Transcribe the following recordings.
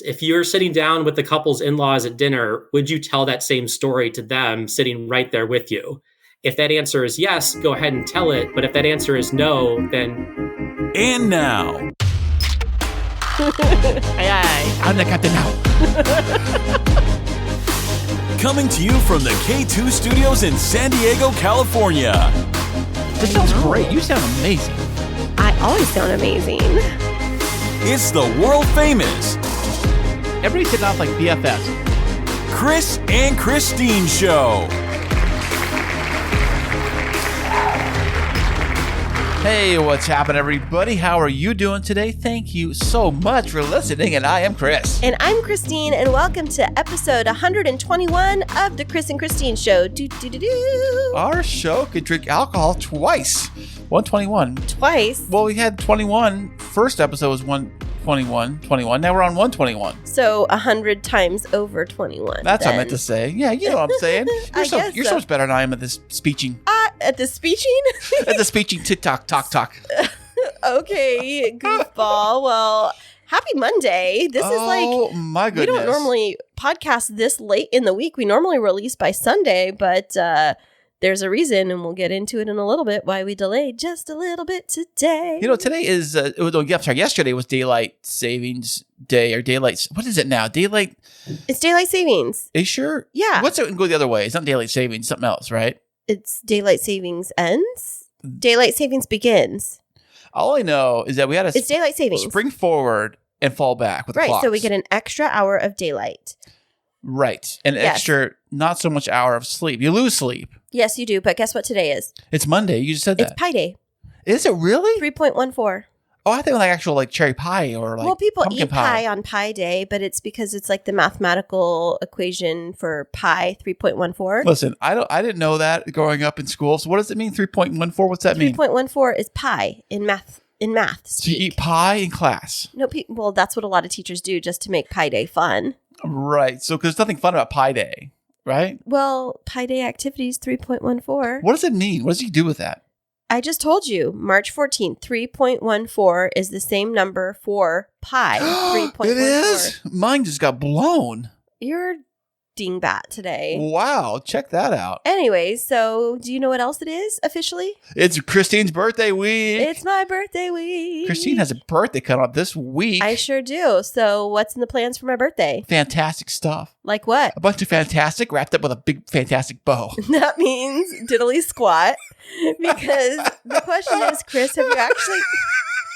If you're sitting down with the couple's in-laws at dinner, would you tell that same story to them sitting right there with you? If that answer is yes, go ahead and tell it. But if that answer is no, then... And now... Aye. I'm the captain now. Coming to you from the K2 Studios in San Diego, California. This sounds great. You sound amazing. I always sound amazing. It's the world famous Everybody's hitting off like BFFs. Kris and Kristine Show. Hey, what's happening, everybody? How are you doing today? Thank you so much for listening, and I am Kris. And I'm Kristine, and welcome to episode 121 of the Kris and Kristine Show. Our show could drink alcohol twice. 121. Twice? Well, we had 21. First episode was 121. Now we're on 121. So 100 times over 21. That's what I meant to say. Yeah, you know what I'm saying. You're so much better than I am at this speeching. At the speeching? At the speeching talk. Okay, goofball. Well, happy Monday. This is like... Oh, my goodness. We don't normally podcast this late in the week. We normally release by Sunday, but there's a reason, and we'll get into it in a little bit, why we delayed just a little bit today. You know, today is... yesterday was Daylight Savings Day, or Daylight... What is it now? Daylight... It's Daylight Savings. Are you sure? Yeah. What's it go the other way? It's not Daylight Savings, something else, right? It's Daylight Savings ends. Daylight Savings begins. All I know is that we had It's Daylight Savings. Spring forward and fall back with the clocks. So we get an extra hour of daylight. Right. An extra, not so much hour of sleep. You lose sleep. Yes, you do. But guess what today is? It's Monday. You just said that. It's Pi Day. Is it really? 3.14. Oh, I think like actual like cherry pie or like people pumpkin eat pie on Pi Day, but it's because it's like the mathematical equation for pi, 3.14. Listen, I didn't know that growing up in school. So what does it mean? 3.14? What's that mean? 3.14 is pi in math. So you eat pie in class? No, well, that's what a lot of teachers do just to make Pi Day fun. Right. So because there's nothing fun about Pi Day, right? Well, Pi Day activities 3.14. What does it mean? What does he do with that? I just told you, March 14th, 3.14 is the same number for pi, 3.14. It is? Mine just got blown. You're dingbat today. Wow, check that out. Anyways, so do you know what else it is officially? It's Kristine's birthday week. It's my birthday week. Kristine has a birthday cut off this week. I sure do. So what's in the plans for my birthday? Fantastic stuff. Like what? A bunch of fantastic wrapped up with a big fantastic bow. That means diddly squat. Because the question is, Kris,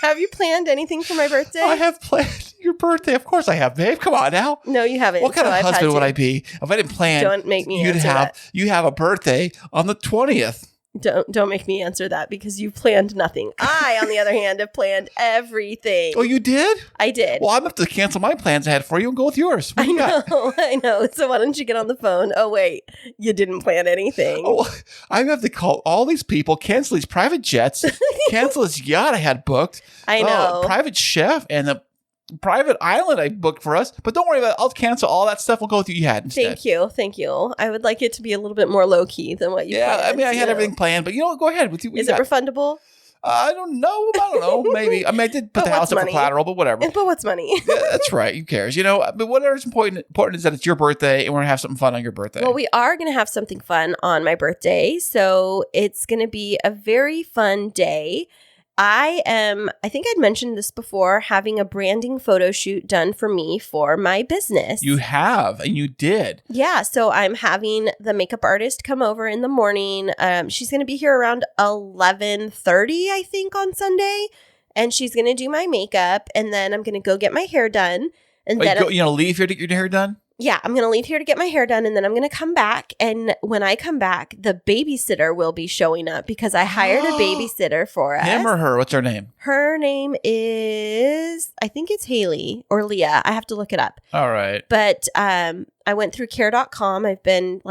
have you planned anything for my birthday? I have planned your birthday. Of course I have, babe. Come on now. No, you haven't. What kind of husband would I be if I didn't plan? Don't make me answer that. You have a birthday on the 20th. Don't make me answer that because you planned nothing. I, on the other hand, have planned everything. Oh, you did? I did. Well, I'm going to have to cancel my plans I had for you and go with yours. What do you got? I know. So why don't you get on the phone? Oh, wait. You didn't plan anything. Oh, I have to call all these people, cancel these private jets, cancel this yacht I had booked. I know. Private chef and the private island I booked for us. But don't worry about it. I'll cancel all that stuff. We'll go with you had instead. Thank you. I would like it to be a little bit more low-key than what you planned. Yeah, I mean, I had everything planned. But go ahead. Is it refundable? I don't know. Maybe. I mean, I did put the house up for collateral, but whatever. But what's money? Yeah, that's right. Who cares? But whatever's important is that it's your birthday and we're going to have something fun on your birthday. Well, we are going to have something fun on my birthday. So it's going to be a very fun day. I think I'd mentioned this before, having a branding photo shoot done for me for my business. You have, and you did. Yeah, so I'm having the makeup artist come over in the morning. She's going to be here around 11:30, I think, on Sunday. And she's going to do my makeup, and then I'm going to go get my hair done. And then leave here to get your hair done? Yeah, I'm going to leave here to get my hair done, and then I'm going to come back. And when I come back, the babysitter will be showing up because I hired a babysitter for us. Him or her? What's her name? Her name is, I think it's Haley or Leah. I have to look it up. All right. But I went through care.com. I've been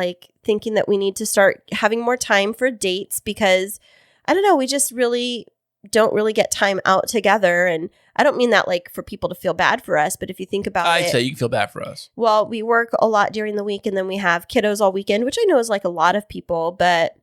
thinking that we need to start having more time for dates because, I don't know, we just really don't really get time out together. And I don't mean that for people to feel bad for us, but if you think about I'd say you can feel bad for us. Well, we work a lot during the week and then we have kiddos all weekend, which I know is a lot of people, but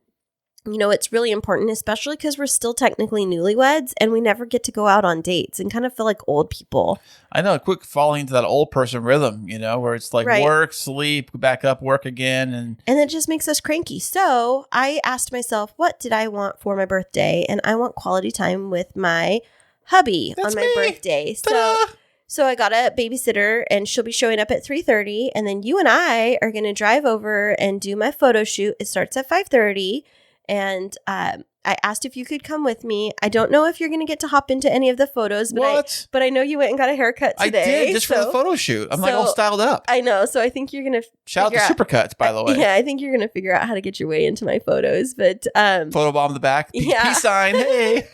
it's really important, especially because we're still technically newlyweds and we never get to go out on dates and kind of feel like old people. I know, quick falling into that old person rhythm, where it's like Right. work, sleep, back up, work again. And it just makes us cranky. So I asked myself, what did I want for my birthday? And I want quality time with my hubby That's on my me. birthday. Ta-da! So I got a babysitter and she'll be showing up at 3:30. And then you and I are going to drive over and do my photo shoot. It starts at 5:30. And I asked if you could come with me. I don't know if you're going to get to hop into any of the photos, but I know you went and got a haircut today. I did, just for the photo shoot. I'm like all styled up. I know. So I think you're going to Shout out to Supercuts, by the way. Yeah, I think you're going to figure out how to get your way into my photos. But Photobomb in the back. Peace sign. Hey.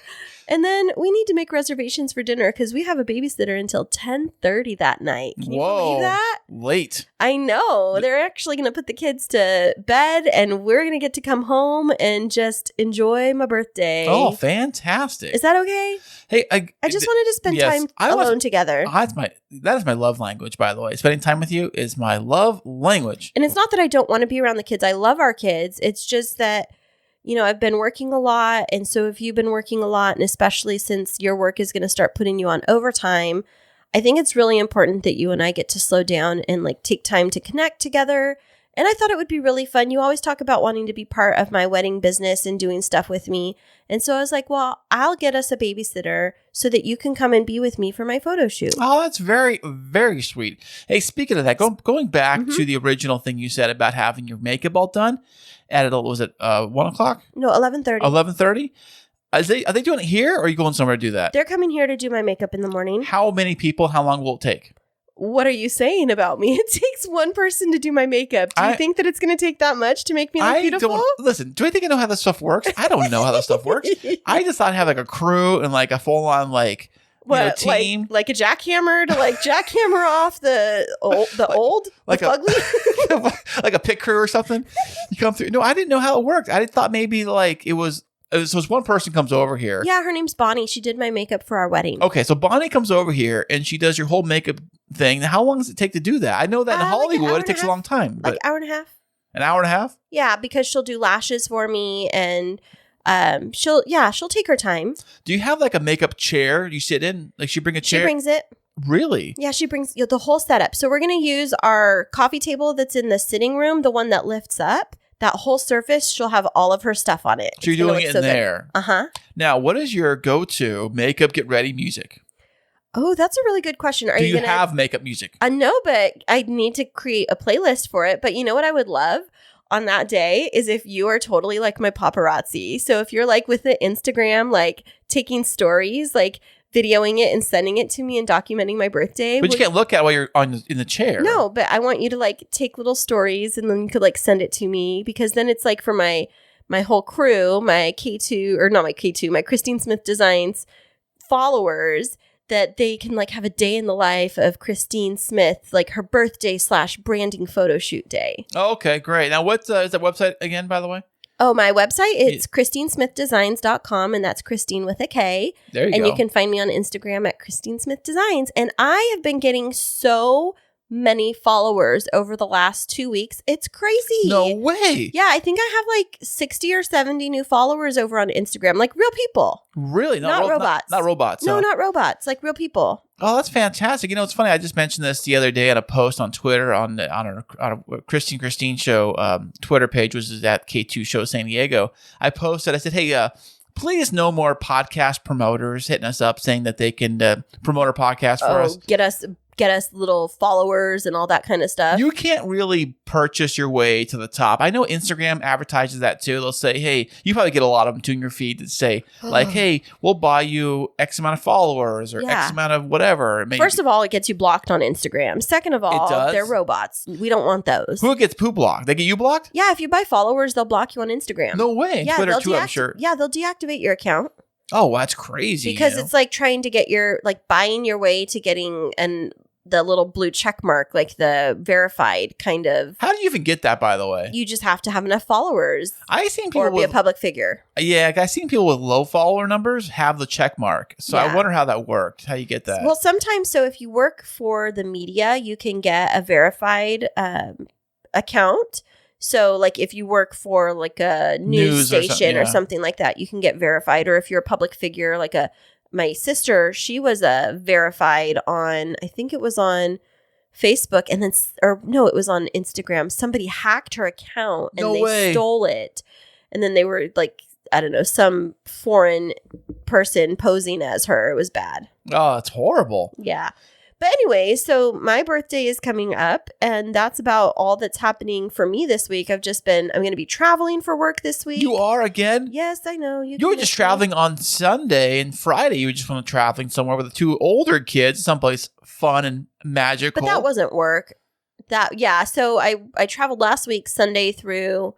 And then we need to make reservations for dinner because we have a babysitter until 10:30 that night. Can you believe that? Late. I know. They're actually going to put the kids to bed and we're going to get to come home and just enjoy my birthday. Oh, fantastic. Is that okay? Hey, I just wanted to spend time alone together. That is my love language, by the way. Spending time with you is my love language. And it's not that I don't want to be around the kids. I love our kids. It's just that I've been working a lot. And so if you've been working a lot, and especially since your work is going to start putting you on overtime, I think it's really important that you and I get to slow down and take time to connect together. And I thought it would be really fun. You always talk about wanting to be part of my wedding business and doing stuff with me. And so I was like, well, I'll get us a babysitter so that you can come and be with me for my photo shoot. Oh, that's very, very sweet. Hey, speaking of that, going back to the original thing you said about having your makeup all done at, was it 1 o'clock? No, 11:30. 11:30? Are they doing it here or are you going somewhere to do that? They're coming here to do my makeup in the morning. How many people? How long will it take? What are you saying about me? It takes one person to do my makeup. Do you think that it's going to take that much to make me look beautiful? Listen, do I think I know how this stuff works? I don't know how this stuff works. I just thought I'd have a crew and a full-on team. Like a jackhammer to jackhammer off the fugly? Like a pit crew or something. You come through. No, I didn't know how it worked. I thought maybe it was one person comes over here. Yeah, her name's Bonnie. She did my makeup for our wedding. Okay, so Bonnie comes over here and she does your whole makeup thing. How long does it take to do that? I know that in Hollywood it takes a long time. Like hour and a half. An hour and a half? Yeah, because she'll do lashes for me and she'll take her time. Do you have a makeup chair you sit in? She bring a chair? She brings it. Really? Yeah, she brings the whole setup. So we're going to use our coffee table that's in the sitting room, the one that lifts up. That whole surface, she'll have all of her stuff on it. So you're doing it in there. Uh-huh. Now, what is your go-to makeup get ready music? Oh, that's a really good question. Do you have makeup music? No, but I need to create a playlist for it. But you know what I would love on that day is if you are totally like my paparazzi. So if you're with the Instagram, taking stories, videoing it and sending it to me and documenting my birthday. But you can't look at it while you're in the chair. No, but I want you to take little stories and then you could send it to me because then it's for my whole crew, my K2 or not my K2, my Kristine Smith Designs followers that they can have a day in the life of Kristine Smith, her birthday / branding photo shoot day. Oh, okay, great. Now what is that website again, by the way? Oh, my website, it's KristineSmithDesigns.com, and that's Kristine with a K. There you go. And you can find me on Instagram at Kristine Smith Designs. And I have been getting so many followers over the last 2 weeks. It's crazy. No way. Yeah, I think I have 60 or 70 new followers over on Instagram, real people. Really? Not robots. Not robots. No, not robots, real people. Oh, that's fantastic. It's funny. I just mentioned this the other day on a post on Twitter on a Kristine Show Twitter page, which is at K2 Show San Diego. I posted, I said, hey, please no more podcast promoters hitting us up saying that they can promote our podcast for us. Get us little followers and all that kind of stuff. You can't really purchase your way to the top. I know Instagram advertises that too. They'll say, hey, you probably get a lot of them too in your feed that say hey, we'll buy you X amount of followers or X amount of whatever. First of all, it gets you blocked on Instagram. Second of all, they're robots. We don't want those. Who gets poo blocked? They get you blocked? Yeah, if you buy followers, they'll block you on Instagram. No way. Yeah, Twitter too, I'm sure. Yeah, they'll deactivate your account. Oh, that's crazy. Because it's trying to get your, buying your way to getting the little blue check mark, the verified kind of. How do you even get that, by the way? You just have to have enough followers. I've seen people or be a public figure. Yeah, I've seen people with low follower numbers have the check mark. So I wonder how that worked, how you get that. Well, sometimes, so if you work for the media, you can get a verified account. So like if you work for like a news station or something like that, you can get verified. Or if you're a public figure, like my sister, she was verified on, I think it was on Facebook, and then, or no, it was on Instagram. Somebody hacked her account and they stole it. And then they were like, I don't know, some foreign person posing as her. It was bad. Oh, that's horrible. Yeah. But anyway, so my birthday is coming up, and that's about all that's happening for me this week. I'm going to be traveling for work this week. You are again? Yes, I know. You were just traveling on Sunday and Friday. You were just traveling somewhere with the two older kids, someplace fun and magical. But that wasn't work. So I traveled last week, Sunday through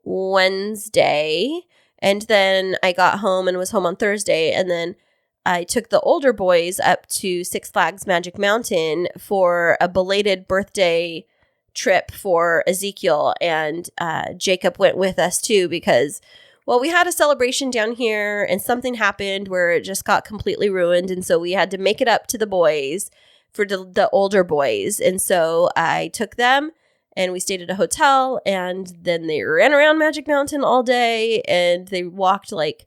Wednesday, and then I got home and was home on Thursday, and then I took the older boys up to Six Flags Magic Mountain for a belated birthday trip for Ezekiel, and Jacob went with us too because, well, we had a celebration down here and something happened where it just got completely ruined, and so we had to make it up to the boys for the older boys, and so I took them and we stayed at a hotel, and then they ran around Magic Mountain all day, and they walked like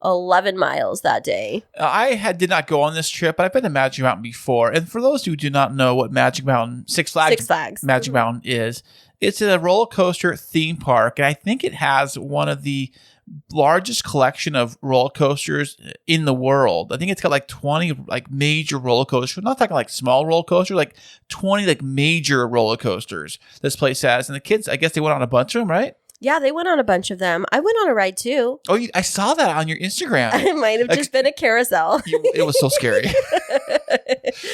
11 miles that day. I did not go on this trip, but I've been to Magic Mountain before. And for those who do not know what Magic Mountain, Six Flags Magic Mountain is, it's a roller coaster theme park. And I think it has one of the largest collection of roller coasters in the world. I think it's got like 20 like major roller coasters. We're not talking like small roller coasters, like 20 like major roller coasters this place has. And the kids, I guess they went on a bunch of them, right? Yeah, they went on a bunch of them. I went on a ride too. Oh, I saw that on your Instagram. It might have just been a carousel. It was so scary.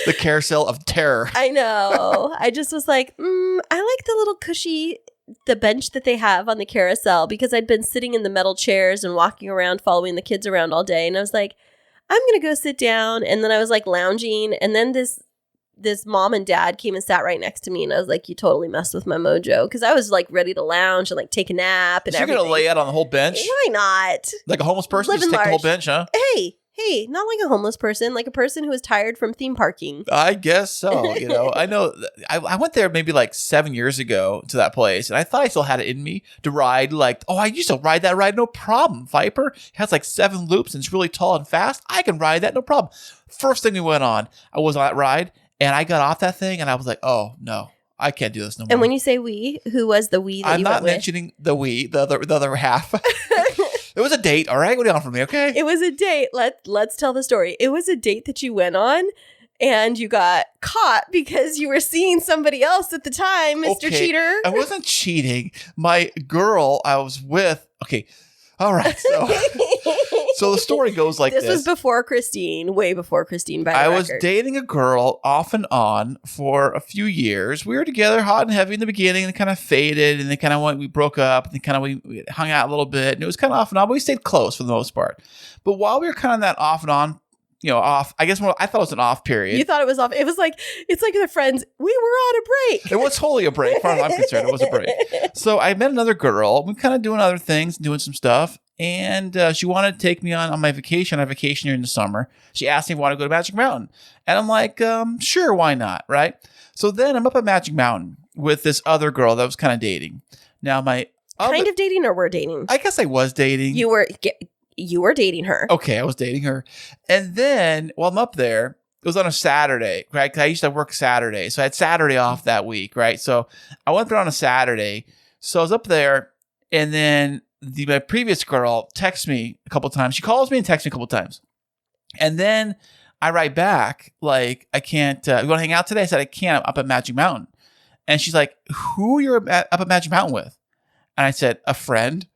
The carousel of terror. I know. I just was like, I like the little cushy, the bench that they have on the carousel, because I'd been sitting in the metal chairs and walking around, following the kids around all day. And I was like, I'm going to go sit down. And then I was like lounging. And then this mom and dad came and sat right next to me, and I was like, you totally messed with my mojo, because I was like ready to lounge and like take a nap and everything. You're gonna lay out on the whole bench? Why not? Like a homeless person, just take the whole bench, huh? Hey, not like a homeless person, like a person who was tired from theme parking. I guess so. I know. I went there maybe like 7 years ago to that place, and I thought I still had it in me to ride. Like, I used to ride that ride, no problem. Viper, it has like 7 loops and it's really tall and fast. I can ride that, no problem. First thing we went on, I was on that ride. And I got off that thing, and I was like, "Oh no, I can't do this no more." And when you say we, who was the we that I'm you not went with? mentioning the we, the other half. It was a date, all right? What do you want from me, okay? It was a date. Let's tell the story. It was a date that you went on, and you got caught because you were seeing somebody else at the time, Mr. Cheater. I wasn't cheating. My girl I was with. Okay, all right. So the story goes like this. This was before Kristine, way before Kristine, by the record. I was dating a girl off and on for a few years. We were together hot and heavy in the beginning, and it kind of faded, and then we broke up, and then we hung out a little bit, and it was kind of off and on, but we stayed close for the most part. But while we were kind of that off and on, off, I guess I thought it was an off period. You thought it was off. It was like, it's like the friends, we were on a break. It was totally a break. As far as I'm concerned, it was a break. So I met another girl. We kind of doing other things, doing some stuff. And she wanted to take me on my vacation. I vacation here in the summer. She asked me if I want to go to Magic Mountain. And I'm like, sure, why not? Right? So then I'm up at Magic Mountain with this other girl that I was kind of dating. Now, kind of dating, or were dating? I guess I was dating. You were dating her. Okay, I was dating her. And then while I'm up there, it was on a Saturday, right? 'Cause I used to work Saturday. So I had Saturday off that week, right? So I went there on a Saturday. So I was up there, and then my previous girl texts me a couple times. She calls me and texts me a couple times. And then I write back, like, I can't, you want to hang out today? I said, I can't. I'm up at Magic Mountain. And she's like, who you're up at Magic Mountain with? And I said, a friend.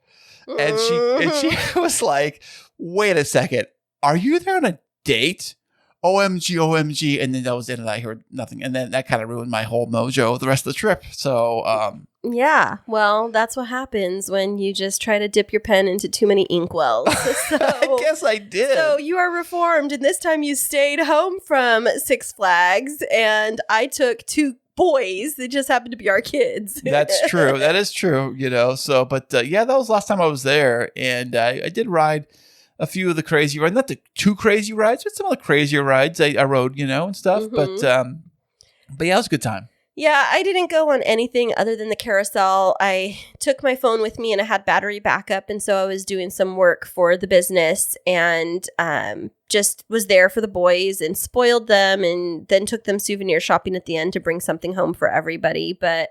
And she was like, wait a second. Are you there on a date? OMG. And then that was it. And I heard nothing. And then that kind of ruined my whole mojo the rest of the trip. So, yeah, well, that's what happens when you just try to dip your pen into too many inkwells. So, I guess I did. So you are reformed, and this time you stayed home from Six Flags, and I took 2 boys that just happened to be our kids. That's true. That is true, So, but yeah, that was the last time I was there, and I did ride a few of the crazy rides, not the too crazy rides, but some of the crazier rides I rode, and stuff. Mm-hmm. But yeah, it was a good time. Yeah, I didn't go on anything other than the carousel. I took my phone with me and I had battery backup. And so I was doing some work for the business and just was there for the boys and spoiled them and then took them souvenir shopping at the end to bring something home for everybody. But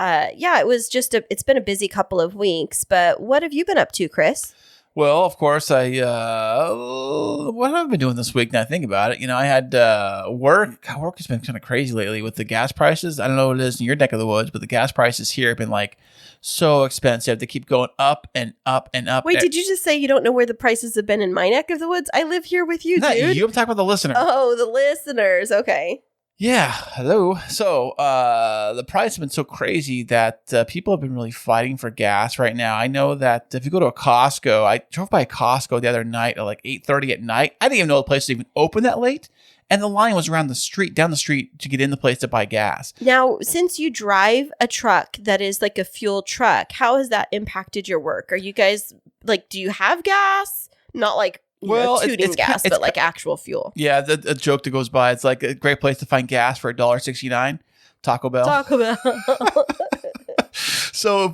yeah, it was just it's been a busy couple of weeks. But what have you been up to, Kris? Well, of course, what have I been doing this week? Now I think about it. I had work. God, work has been kind of crazy lately with the gas prices. I don't know what it is in your neck of the woods, but the gas prices here have been like so expensive. They keep going up and up and up. Wait, did you just say you don't know where the prices have been in my neck of the woods? I live here with you, Not dude. you. I'm talking about the listener. Oh, the listeners. Okay. Yeah, hello. So the price has been so crazy that people have been really fighting for gas right now. I know that if you go to a Costco, I drove by a Costco the other night at like 8:30 at night. I didn't even know the place was even open that late. And the line was down the street to get in the place to buy gas. Now, since you drive a truck that is like a fuel truck, how has that impacted your work? Are you guys like, do you have gas? Not like tooting gas, but like actual fuel. Yeah, a joke that goes by. It's like a great place to find gas for $1.69. Taco Bell. Taco Bell. So,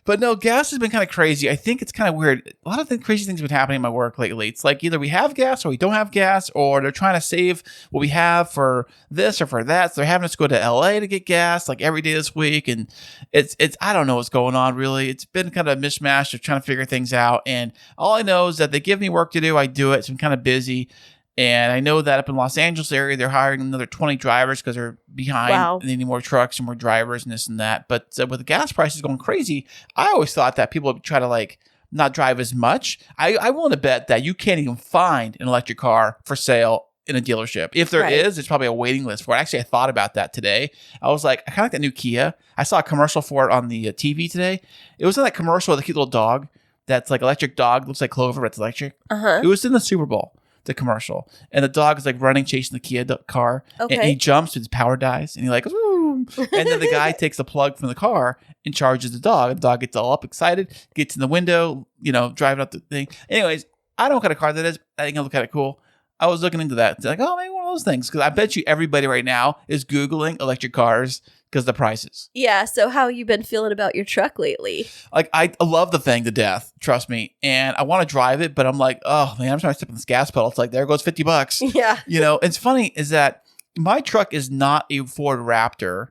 but no, gas has been kind of crazy. I think it's kind of weird. A lot of the crazy things have been happening in my work lately. It's like either we have gas or we don't have gas, or they're trying to save what we have for this or for that. So they're having us go to LA to get gas like every day this week. And it's I don't know what's going on really. It's been kind of a mishmash of trying to figure things out. And all I know is that they give me work to do. I do it. It's been kind of busy. And I know that up in Los Angeles area, they're hiring another 20 drivers because they're behind. Wow. And they need more trucks and more drivers and this and that. But with the gas prices going crazy, I always thought that people would try to like not drive as much. I want to bet that you can't even find an electric car for sale in a dealership. If there is, there's probably a waiting list for it. Actually, I thought about that today. I was like, I kind of like that new Kia. I saw a commercial for it on the TV today. It was in that commercial with a cute little dog that's like electric dog. Looks like Clover, but it's electric. It was in the Super Bowl. The commercial, and the dog is like running, chasing the Kia car, and he jumps, and his power dies, and he like, and then the guy takes a plug from the car and charges the dog, and the dog gets all up excited, gets in the window, driving up the thing. Anyways, I don't know what kind of car that is. I think it looks kind of cool. I was looking into that. It's like, oh, maybe one of those things, because I bet you everybody right now is Googling electric cars because of the prices. Yeah. So how you been feeling about your truck lately? Like, I love the thing to death, trust me. And I want to drive it, but I'm like, oh man, I'm trying to step on this gas pedal. It's like, there goes $50. Yeah. It's funny is that my truck is not a Ford Raptor.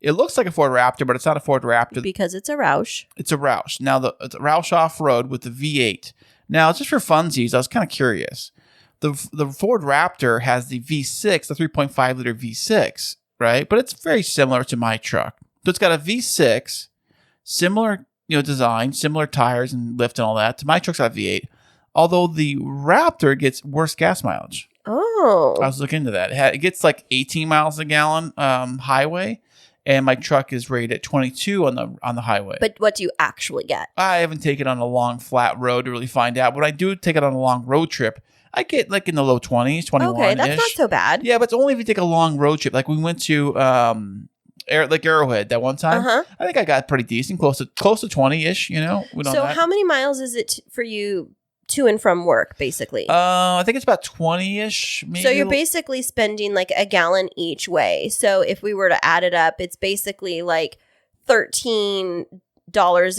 It looks like a Ford Raptor, but it's not a Ford Raptor. Because it's a Roush. It's a Roush. Now, it's a Roush off-road with the V8. Now, just for funsies, I was kind of curious. The Ford Raptor has the V6, the 3.5 liter V6. Right, but it's very similar to my truck. So it's got a V6, similar design, similar tires and lift and all that. To my truck's got a V8, although the Raptor gets worse gas mileage. Oh, I was looking into that. It gets like 18 miles a gallon highway, and my truck is rated at 22 on the highway. But what do you actually get? I haven't taken it on a long flat road to really find out. When I do take it on a long road trip, I get like in the low 20s, 21-ish. Okay, that's not so bad. Yeah, but it's only if you take a long road trip. Like we went to like Arrowhead that one time. I think I got pretty decent, close to 20-ish, So how many miles is it for you to and from work, basically? I think it's about 20-ish. Maybe. So you're basically spending like a gallon each way. So if we were to add it up, it's basically like $13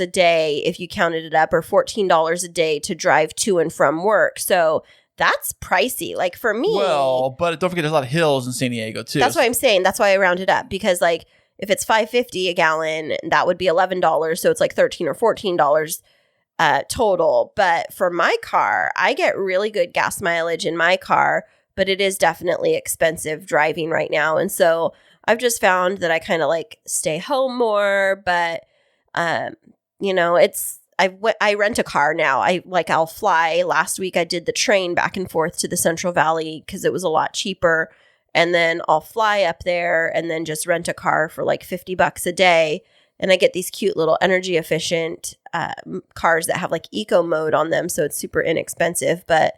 a day if you counted it up, or $14 a day to drive to and from work. So that's pricey. Like for me. Well, but don't forget there's a lot of hills in San Diego too. That's what I'm saying. That's why I rounded up, because like if it's $5.50 a gallon, that would be $11. So it's like $13 or $14 total. But for my car, I get really good gas mileage in my car, but it is definitely expensive driving right now. And so I've just found that I kind of like stay home more, but I rent a car now. I'll fly. Last week I did the train back and forth to the Central Valley because it was a lot cheaper. And then I'll fly up there and then just rent a car for like $50 a day. And I get these cute little energy efficient cars that have like eco mode on them. So it's super inexpensive. But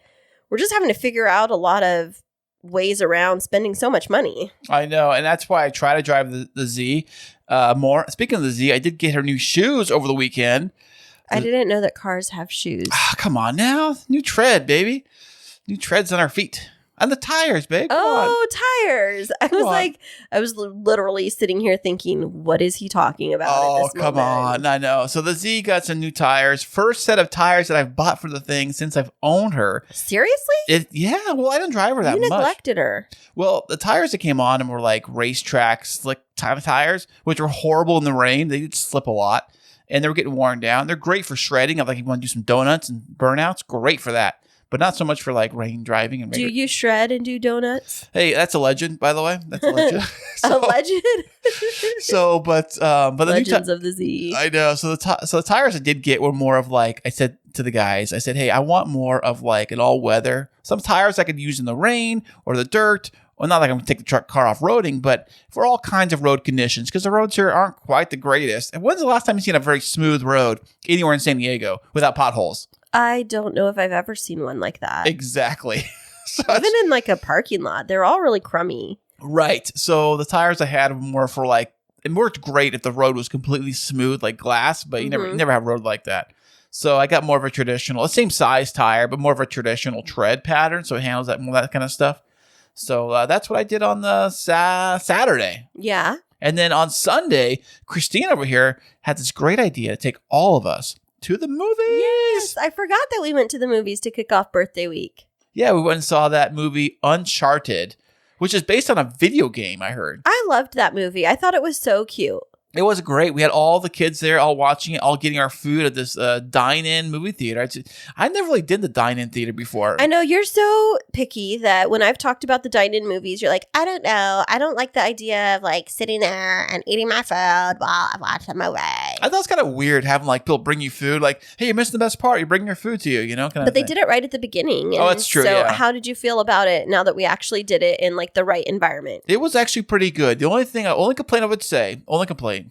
we're just having to figure out a lot of ways around spending so much money. I know. And that's why I try to drive the Z more. Speaking of the Z, I did get her new shoes over the weekend. I didn't know that cars have shoes. Come on now. New tread, baby. New treads on our feet. And the tires, babe. Come on. Oh, tires. I was literally sitting here thinking, what is he talking about? Oh, at this come moment? on. I know. So the Z got some new tires. First set of tires that I've bought for the thing since I've owned her. Seriously? Yeah, well, I didn't drive her that You much. neglected her. Well, the tires that came on them were like racetrack slick tires, which were horrible in the rain. They did slip a lot, and they were getting worn down. They're great for shredding. Like if you want to do some donuts and burnouts, great for that. But not so much for like rain driving. And do you shred and do donuts? Hey, that's a legend, by the way. That's a legend. A legend? But the Legends of the Z. I know. So the tires I did get were more of like, I said to the guys, I said, hey, I want more of like an all weather. Some tires I could use in the rain or the dirt. Well, not like I'm going to take the car off roading, but for all kinds of road conditions, because the roads here aren't quite the greatest. And when's the last time you've seen a very smooth road anywhere in San Diego without potholes? I don't know if I've ever seen one like that. Exactly. Even in like a parking lot, they're all really crummy. Right. So the tires I had were more for like, it worked great if the road was completely smooth like glass, but you never have a road like that. So I got more of a traditional, the same size tire, but more of a traditional tread pattern. So it handles that kind of stuff. So that's what I did on the Saturday. Yeah. And then on Sunday, Kristine over here had this great idea to take all of us to the movies. Yes. I forgot that we went to the movies to kick off birthday week. Yeah, we went and saw that movie Uncharted, which is based on a video game, I heard. I loved that movie. I thought it was so cute. It was great. We had all the kids there, all watching it, all getting our food at this dine-in movie theater. I never really did the dine-in theater before. I know you're so picky that when I've talked about the dine-in movies, you're like, I don't know. I don't like the idea of like sitting there and eating my food while I watch the movie. I thought it's kind of weird having like people bring you food. Like, hey, you're missing the best part. You bring your food to you, you know? But they did it right at the beginning. Oh, that's true. So how did you feel about it now that we actually did it in like the right environment? It was actually pretty good. The only complaint I would say,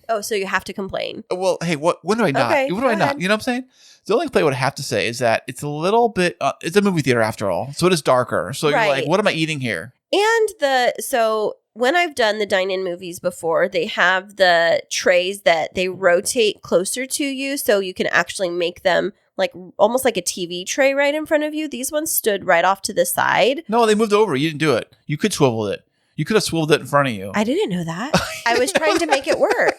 Oh, so you have to complain. Well, hey, when do I not? Okay, When do I not? You know what I'm saying? The only complaint I would have to say is that it's a little bit, it's a movie theater after all. So it is darker. So you're like, what am I eating here? And so when I've done the dine-in movies before, they have the trays that they rotate closer to you so you can actually make them like almost like a TV tray right in front of you. These ones stood right off to the side. No, they moved over. You didn't do it. You could swivel it. You could have swiveled it in front of you. I didn't know that. I was trying to make it work.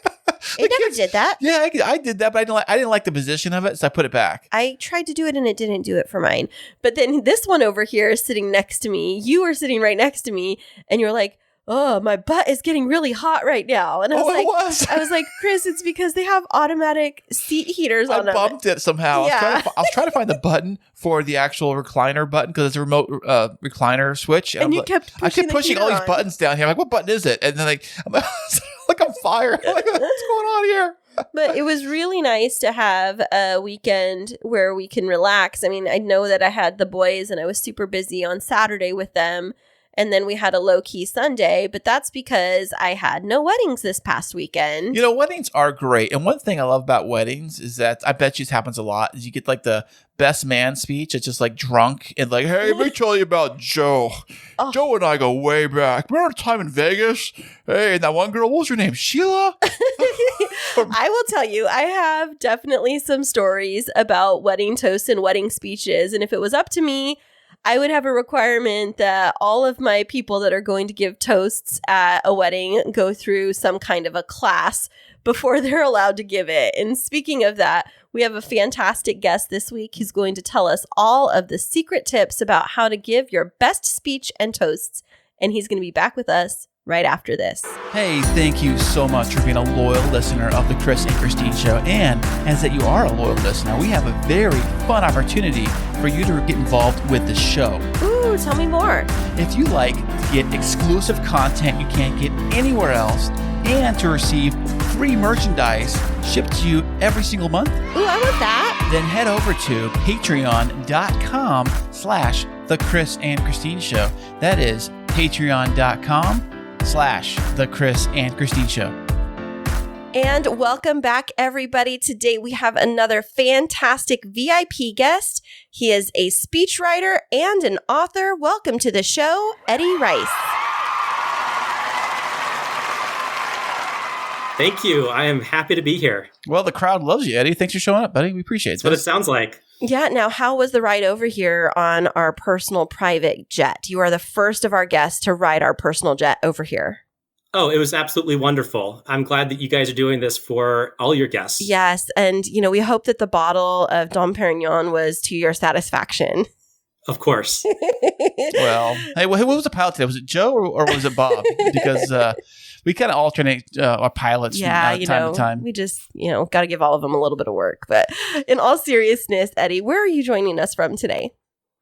It never did that. Yeah, I did that, but I didn't like the position of it, so I put it back. I tried to do it and it didn't do it for mine. But then this one over here is sitting next to me. You were sitting right next to me, and you're like, oh, my butt is getting really hot right now. And I was like, Kris, it's because they have automatic seat heaters on them. I bumped it somehow. Yeah. I was trying to find the button for the actual recliner button because it's a remote recliner switch. And you kept pushing all these buttons down here. I'm like, what button is it? And then I'm like on fire. I'm like, what's going on here? But it was really nice to have a weekend where we can relax. I mean, I know that I had the boys and I was super busy on Saturday with them. And then we had a low-key Sunday, but that's because I had no weddings this past weekend. You know, weddings are great. And one thing I love about weddings is that I bet you this happens a lot is you get like the best man speech. It's just like drunk and like, hey, let me tell you about Joe. Oh. Joe and I go way back. Remember the time in Vegas? Hey, and that one girl, what was her name? Sheila? I will tell you, I have definitely some stories about wedding toasts and wedding speeches. And if it was up to me, I would have a requirement that all of my people that are going to give toasts at a wedding go through some kind of a class before they're allowed to give it. And speaking of that, we have a fantastic guest this week who's going to tell us all of the secret tips about how to give your best speech and toasts. And he's going to be back with us right after this. Hey, thank you so much for being a loyal listener of the Kris and Kristine Show. And as that you are a loyal listener, we have a very fun opportunity for you to get involved with the show. Ooh, tell me more. If you like to get exclusive content you can't get anywhere else and to receive free merchandise shipped to you every single month. Ooh, I want that. Then head over to patreon.com/The Kris and Kristine Show. That is patreon.com/The Kris and Kristine Show. And welcome back, everybody. Today we have another fantastic VIP guest. He is a speechwriter and an author. Welcome to the show, Eddie Rice. Thank you. I am happy to be here. Well, the crowd loves you, Eddie. Thanks for showing up, buddy. We appreciate it. That's what it sounds like. Yeah. Now, how was the ride over here on our personal private jet? You are the first of our guests to ride our personal jet over here. Oh, it was absolutely wonderful. I'm glad that you guys are doing this for all your guests. Yes. And, we hope that the bottle of Dom Perignon was to your satisfaction. Of course. Well, hey, who was the pilot today? Was it Joe or was it Bob? Because we kind of alternate our pilots from time to time. We just, got to give all of them a little bit of work. But in all seriousness, Eddie, where are you joining us from today?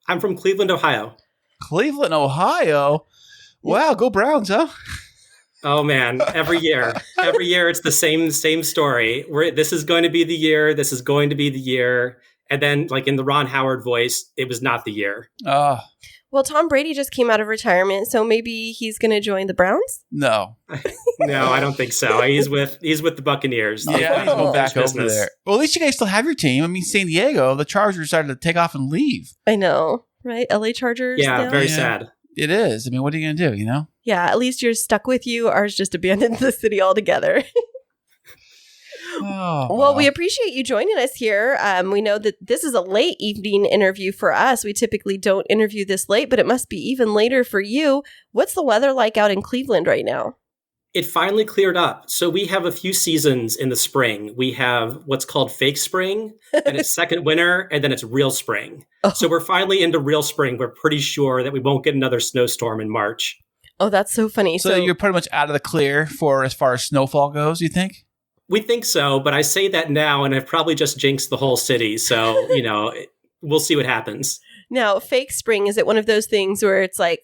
I'm from Cleveland, Ohio. Cleveland, Ohio? Wow, go Browns, huh? Oh man, every year it's the same story. This is going to be the year. This is going to be the year. And then, like in the Ron Howard voice, it was not the year. Well, Tom Brady just came out of retirement, so maybe he's going to join the Browns? No. No, I don't think so. He's with the Buccaneers. Yeah, he's going back over there. Well, at least you guys still have your team. I mean, San Diego, the Chargers decided to take off and leave. I know, right? LA Chargers. Yeah, now? very sad. It is. I mean, what are you going to do, Yeah, at least you're stuck with you. Ours just abandoned the city altogether. Well, we appreciate you joining us here. We know that this is a late evening interview for us. We typically don't interview this late, but it must be even later for you. What's the weather like out in Cleveland right now? It finally cleared up. So we have a few seasons in the spring. We have what's called fake spring, and it's second winter, and then it's real spring. Oh. So we're finally into real spring. We're pretty sure that we won't get another snowstorm in March. Oh, that's so funny. So you're pretty much out of the clear for as far as snowfall goes, you think? We think so, but I say that now, and I've probably just jinxed the whole city. So, we'll see what happens. Now, fake spring, is it one of those things where it's like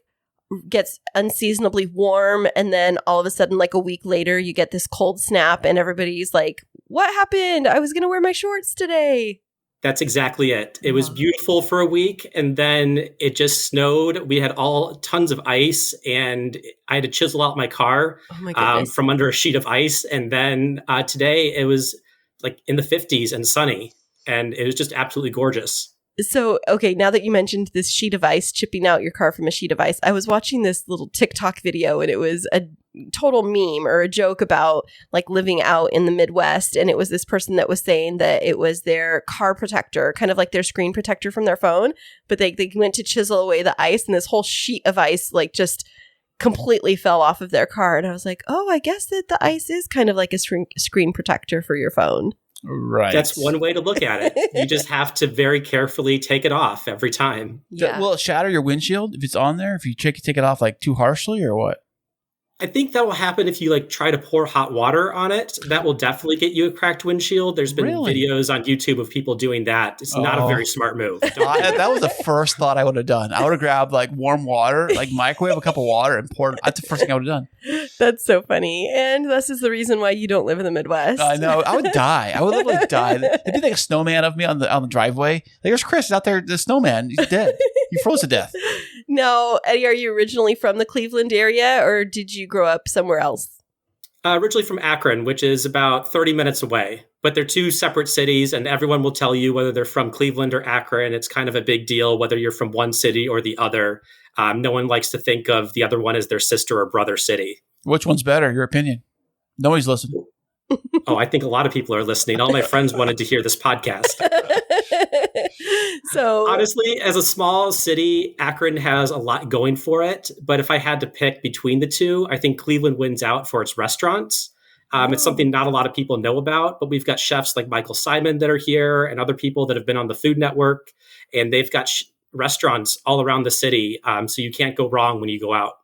gets unseasonably warm, and then all of a sudden, like a week later, you get this cold snap, and everybody's like, what happened? I was going to wear my shorts today. That's exactly it. It was beautiful for a week, and then it just snowed. We had tons of ice, and I had to chisel out my car from under a sheet of ice. And then today it was like in the 50s and sunny, and it was just absolutely gorgeous. So, okay, now that you mentioned this sheet of ice, chipping out your car from a sheet of ice, I was watching this little TikTok video, and it was a total meme or a joke about like living out in the Midwest. And it was this person that was saying that it was their car protector, kind of like their screen protector from their phone. But they went to chisel away the ice, and this whole sheet of ice like just completely fell off of their car. And I was like, oh, I guess that the ice is kind of like a screen protector for your phone. Right. That's one way to look at it. You just have to very carefully take it off every time. Yeah. Will it shatter your windshield if it's on there? If you take it off like too harshly or what? I think that will happen if you like try to pour hot water on it. That will definitely get you a cracked windshield. There's been videos on YouTube of people doing that. It's not a very smart move. That was the first thought I would have done. I would have grabbed like warm water, like microwave a cup of water and poured. That's the first thing I would have done. That's so funny. And this is the reason why you don't live in the Midwest. I know. I would die. I would literally die. They'd be like a snowman of me on the driveway. Like, there's Kris out there, the snowman. He's dead. He froze to death. No, Eddie, are you originally from the Cleveland area, or did you grow up somewhere else? Originally from Akron, which is about 30 minutes away. But they're two separate cities, and everyone will tell you whether they're from Cleveland or Akron. It's kind of a big deal whether you're from one city or the other. No one likes to think of the other one as their sister or brother city. Which one's better? Your opinion? Nobody's listening. Oh, I think a lot of people are listening. All my friends wanted to hear this podcast. So honestly, as a small city, Akron has a lot going for it. But if I had to pick between the two, I think Cleveland wins out for its restaurants. It's something not a lot of people know about, but we've got chefs like Michael Simon that are here and other people that have been on the Food Network, and they've got restaurants all around the city. So you can't go wrong when you go out.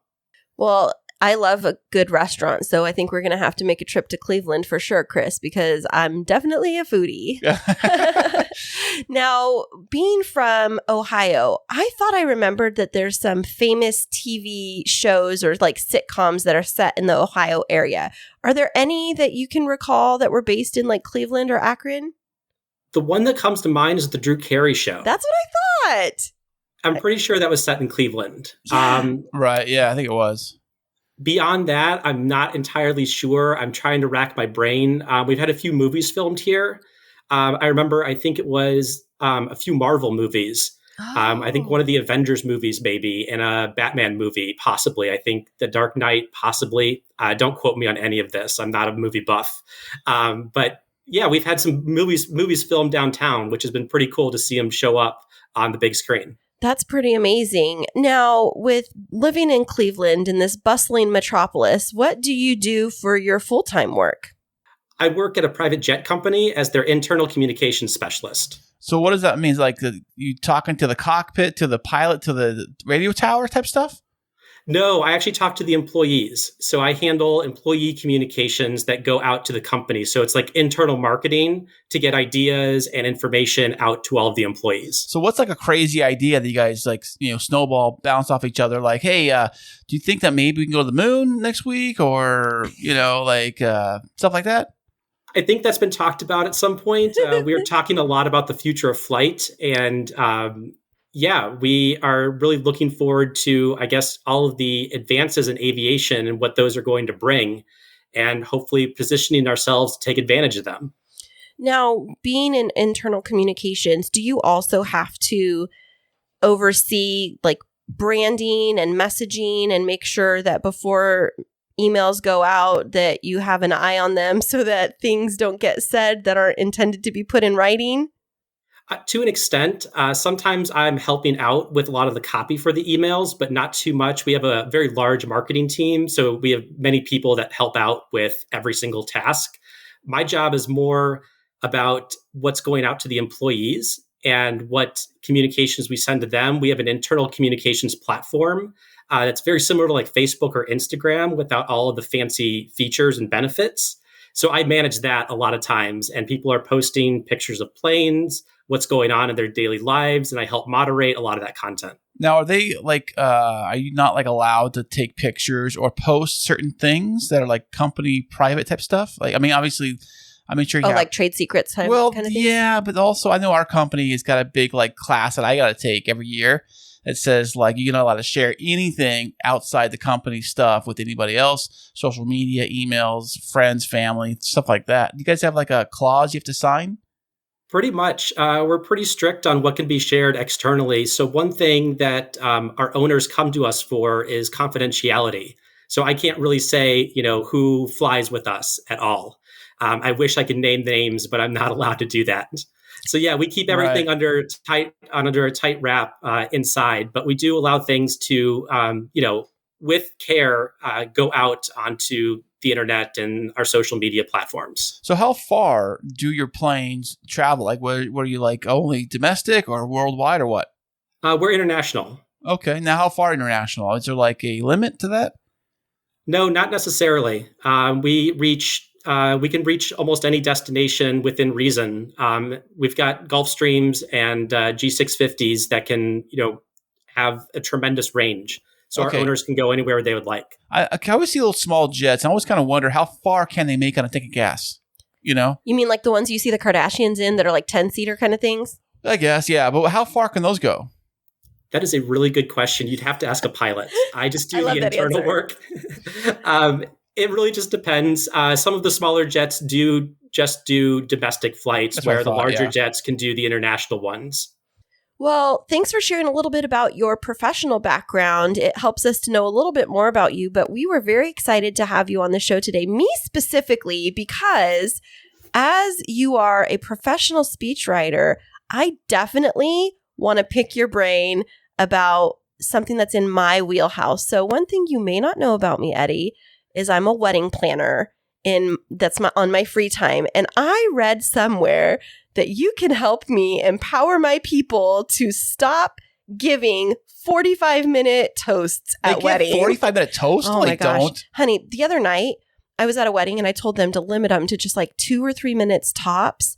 Well, I love a good restaurant, so I think we're going to have to make a trip to Cleveland for sure, Kris, because I'm definitely a foodie. Now, being from Ohio, I thought I remembered that there's some famous TV shows or like sitcoms that are set in the Ohio area. Are there any that you can recall that were based in like Cleveland or Akron? The one that comes to mind is the Drew Carey Show. That's what I thought. I'm pretty sure that was set in Cleveland. Yeah. Right. Yeah, I think it was. Beyond that, I'm not entirely sure. I'm trying to rack my brain. We've had a few movies filmed here. I remember, I think it was a few Marvel movies. I think one of the Avengers movies, maybe, and a Batman movie, possibly. I think The Dark Knight, possibly. Don't quote me on any of this. I'm not a movie buff. But Yeah, we've had some movies filmed downtown, which has been pretty cool to see them show up on the big screen. That's pretty amazing. Now, with living in Cleveland in this bustling metropolis, what do you do for your full-time work? I work at a private jet company as their internal communications specialist. So what does that mean? Like you talking to the cockpit, to the pilot, to the radio tower type stuff? No, I actually talk to the employees. So I handle employee communications that go out to the company. So it's like internal marketing to get ideas and information out to all of the employees. So what's like a crazy idea that you guys like, snowball, bounce off each other? Like, hey, do you think that maybe we can go to the moon next week, or stuff like that? I think that's been talked about at some point. We were talking a lot about the future of flight, and we are really looking forward to, I guess, all of the advances in aviation and what those are going to bring, and hopefully positioning ourselves to take advantage of them. Now, being in internal communications, do you also have to oversee like branding and messaging and make sure that before emails go out that you have an eye on them so that things don't get said that aren't intended to be put in writing? To an extent, sometimes I'm helping out with a lot of the copy for the emails, but not too much. We have a very large marketing team, so we have many people that help out with every single task. My job is more about what's going out to the employees and what communications we send to them. We have an internal communications platform that's very similar to like Facebook or Instagram without all of the fancy features and benefits. So I manage that a lot of times, and people are posting pictures of planes, what's going on in their daily lives, and I help moderate a lot of that content. Now, are they like, are you not like allowed to take pictures or post certain things that are like company private type stuff? Like, I mean, obviously, I'm sure. Like trade secrets kind of thing? Yeah, but also I know our company has got a big like class that I got to take every year. It says like you're not allowed to share anything outside the company stuff with anybody else, social media, emails, friends, family, stuff like that. Do you guys have like a clause you have to sign? Pretty much. We're pretty strict on what can be shared externally. So one thing that our owners come to us for is confidentiality. So I can't really say, who flies with us at all. I wish I could name names, but I'm not allowed to do that. So yeah, we keep everything under a tight wrap inside, but we do allow things to, with care, go out onto the internet and our social media platforms. So how far do your planes travel? Like, what are you like, only domestic or worldwide or what? We're international. Okay. Now, how far international? Is there like a limit to that? No, not necessarily. We can reach almost any destination within reason. We've got Gulfstreams and G650s that can, have a tremendous range. So our owners can go anywhere they would like. I always see those small jets. I always kind of wonder how far can they make on a tank of gas? You mean like the ones you see the Kardashians in that are like 10-seater kind of things? I guess, yeah. But how far can those go? That is a really good question. You'd have to ask a pilot. I just do the internal work. It really just depends. Some of the smaller jets do just do domestic flights, where the larger jets can do the international ones. Well, thanks for sharing a little bit about your professional background. It helps us to know a little bit more about you, but we were very excited to have you on the show today, me specifically, because as you are a professional speechwriter, I definitely want to pick your brain about something that's in my wheelhouse. So one thing you may not know about me, Eddie, is I'm a wedding planner on my free time. And I read somewhere that you can help me empower my people to stop giving 45-minute toasts at weddings. 45-minute toast? Oh my gosh. Don't. Honey, the other night I was at a wedding and I told them to limit them to just like 2 or 3 minutes tops.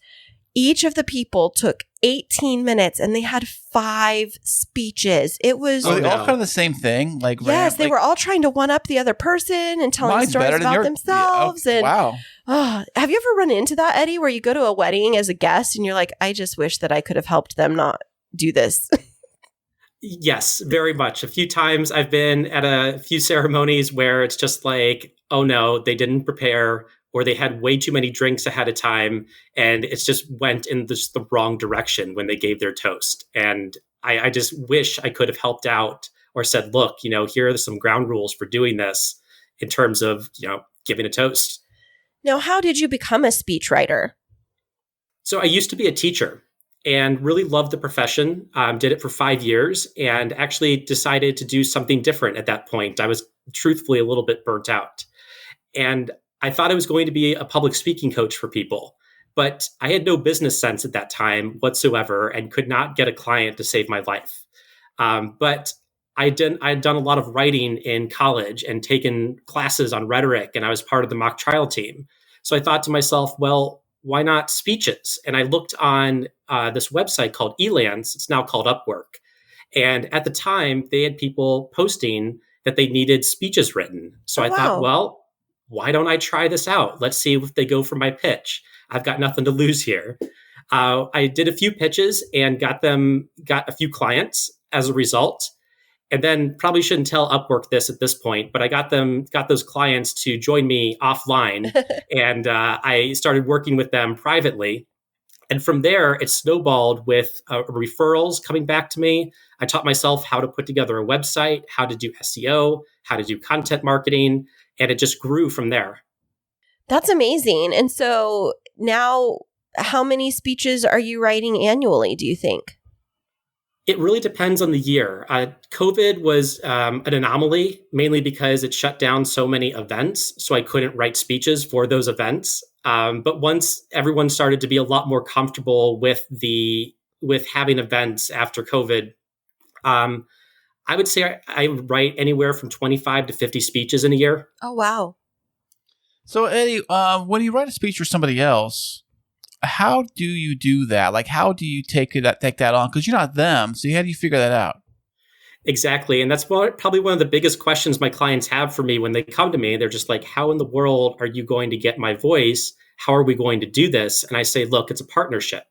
Each of the people took 18 minutes and they had 5 speeches. It was all kind of the same thing. Like, yes, they were all trying to one up the other person and telling stories about themselves. Yeah, okay, wow. Have you ever run into that, Eddie, where you go to a wedding as a guest and you're like, I just wish that I could have helped them not do this? Yes, very much. A few times I've been at a few ceremonies where it's just like, oh no, they didn't prepare, or they had way too many drinks ahead of time, and it's just went in the wrong direction when they gave their toast. And I just wish I could have helped out or said, look, here are some ground rules for doing this in terms of, giving a toast. Now, how did you become a speechwriter? So I used to be a teacher and really loved the profession, did it for 5 years, and actually decided to do something different at that point. I was truthfully a little bit burnt out. And I thought I was going to be a public speaking coach for people, but I had no business sense at that time whatsoever and could not get a client to save my life. But I had done a lot of writing in college and taken classes on rhetoric, and I was part of the mock trial team. So I thought to myself, well, why not speeches? And I looked on this website called Elance. It's now called Upwork. And at the time, they had people posting that they needed speeches written. So Oh, I thought, wow. well, why don't I try this out? Let's see if they go for my pitch. I've got nothing to lose here. I did a few pitches and got a few clients as a result. And then probably shouldn't tell Upwork this at this point, but I got those clients to join me offline, and I started working with them privately. And from there, it snowballed with referrals coming back to me. I taught myself how to put together a website, how to do SEO, how to do content marketing, and it just grew from there. That's amazing. And so now, how many speeches are you writing annually, do you think? It really depends on the year. COVID was an anomaly, mainly because it shut down so many events. So I couldn't write speeches for those events. But once everyone started to be a lot more comfortable with having events after COVID, I would say I write anywhere from 25 to 50 speeches in a year. Oh, wow. So Eddie, when you write a speech for somebody else, how do you do that? Like, how do you take that on? Because you're not them. So how do you figure that out? Exactly. And that's probably one of the biggest questions my clients have for me when they come to me. They're just like, how in the world are you going to get my voice? How are we going to do this? And I say, look, it's a partnership.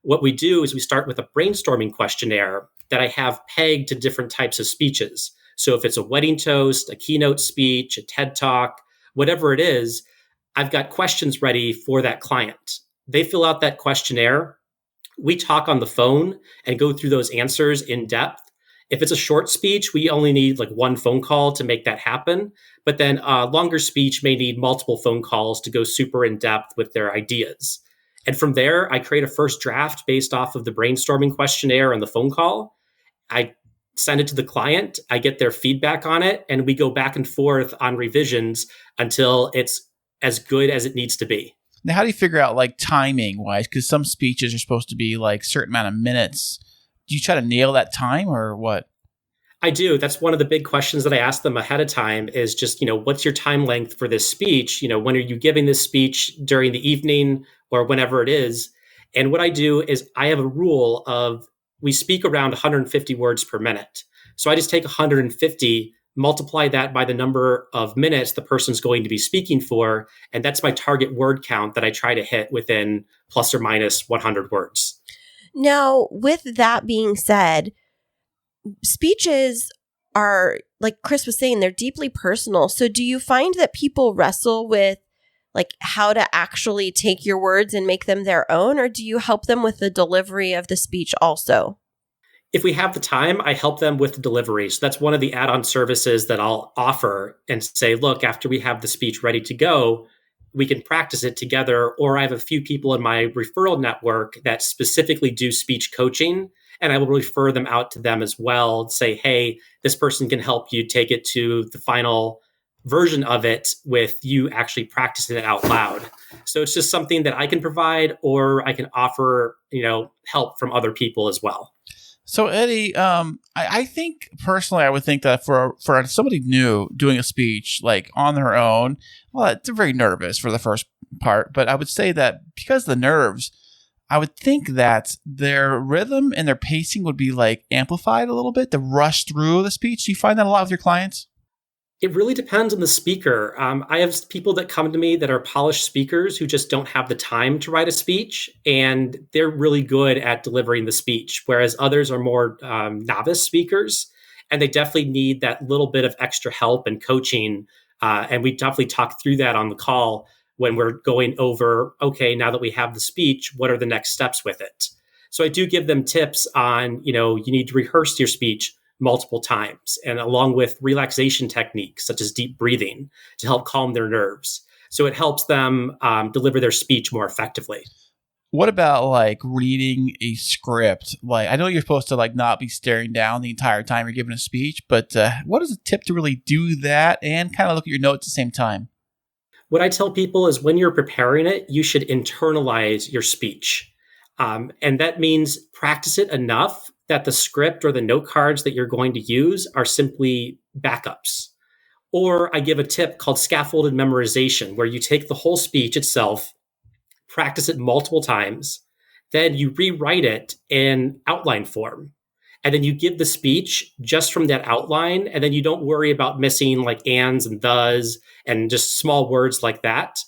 What we do is we start with a brainstorming questionnaire that I have pegged to different types of speeches. So if it's a wedding toast, a keynote speech, a TED Talk, whatever it is, I've got questions ready for that client. They fill out that questionnaire. We talk on the phone and go through those answers in depth. If it's a short speech, we only need like one phone call to make that happen. But then a longer speech may need multiple phone calls to go super in depth with their ideas. And from there, I create a first draft based off of the brainstorming questionnaire and the phone call. I send it to the client. I get their feedback on it, and we go back and forth on revisions until it's as good as it needs to be. Now, how do you figure out like timing wise? Because some speeches are supposed to be like a certain amount of minutes. Do you try to nail that time or what? I do. That's one of the big questions that I ask them ahead of time is just, what's your time length for this speech? When are you giving this speech during the evening or whenever it is? And what I do is I have a rule of we speak around 150 words per minute. So I just take 150, multiply that by the number of minutes the person's going to be speaking for. And that's my target word count that I try to hit within plus or minus 100 words. Now, with that being said, speeches are, like Kris was saying, they're deeply personal. So do you find that people wrestle with like how to actually take your words and make them their own, or do you help them with the delivery of the speech also? If we have the time, I help them with the delivery. So that's one of the add-on services that I'll offer and say, look, after we have the speech ready to go, we can practice it together. Or I have a few people in my referral network that specifically do speech coaching, and I will refer them out to them as well. Say, hey, this person can help you take it to the final version of it with you actually practicing it out loud. So it's just something that I can provide, or I can offer, help from other people as well. So Eddie, I think personally, I would think that for somebody new doing a speech like on their own, well, they're very nervous for the first part. But I would say that because of the nerves, I would think that their rhythm and their pacing would be like amplified a little bit to rush through the speech. Do you find that a lot with your clients? It really depends on the speaker. I have people that come to me that are polished speakers who just don't have the time to write a speech, and they're really good at delivering the speech, whereas others are more novice speakers, and they definitely need that little bit of extra help and coaching. And we definitely talk through that on the call when we're going over, okay, now that we have the speech, what are the next steps with it? So I do give them tips on, you need to rehearse your speech multiple times, and along with relaxation techniques such as deep breathing to help calm their nerves. So it helps them deliver their speech more effectively. What about like reading a script? Like, I know you're supposed to like not be staring down the entire time you're giving a speech, but what is a tip to really do that and kind of look at your notes at the same time? What I tell people is when you're preparing it, you should internalize your speech. And that means practice it enough that the script or the note cards that you're going to use are simply backups. Or I give a tip called scaffolded memorization, where you take the whole speech itself, practice it multiple times, then you rewrite it in outline form. And then you give the speech just from that outline, and then you don't worry about missing like ands and thes and just small words like that.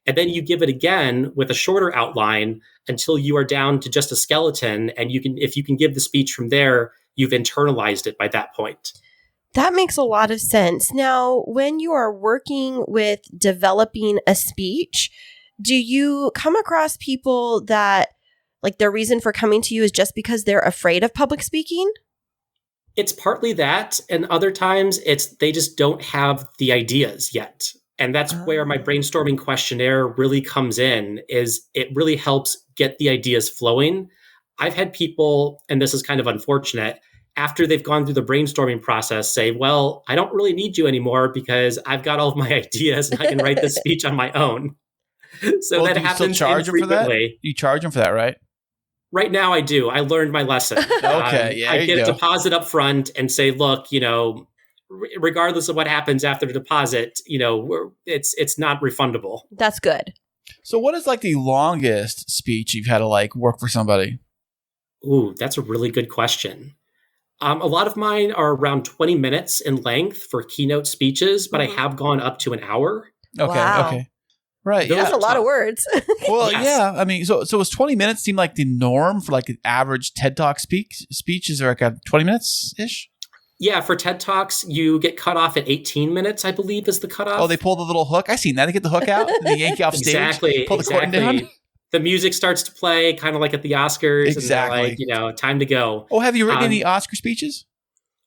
And then you give it again with a shorter outline until you are down to just a skeleton. And if you can give the speech from there, you've internalized it by that point. That makes a lot of sense. Now, when you are working with developing a speech, do you come across people that like their reason for coming to you is just because they're afraid of public speaking? It's partly that, and other times they just don't have the ideas yet. And that's where my brainstorming questionnaire really comes in, is it really helps get the ideas flowing. I've had people, and this is kind of unfortunate, after they've gone through the brainstorming process say, well, I don't really need you anymore because I've got all of my ideas and I can write this speech on my own. So that happens infrequently. You charge them for that, right? Right now I do. I learned my lesson. Okay, I get a deposit up front and say, look, regardless of what happens after the deposit, it's not refundable. That's good. So what is like the longest speech you've had to like work for somebody? Ooh, that's a really good question. A lot of mine are around 20 minutes in length for keynote speeches, but I have gone up to an hour. Okay. Wow. Okay. Right. That's a lot of words. Well, Yes. yeah. I mean, so was 20 minutes seem like the norm for like an average TED Talk speech? Is there like a 20 minutes ish? Yeah, for TED Talks, you get cut off at 18 minutes, I believe, is the cutoff. Oh, they pull the little hook. I seen that. They get the hook out and they yank you off stage. Exactly. Pull the curtain down. The music starts to play, kind of like at the Oscars. Exactly. And they're like, time to go. Oh, have you written any Oscar speeches?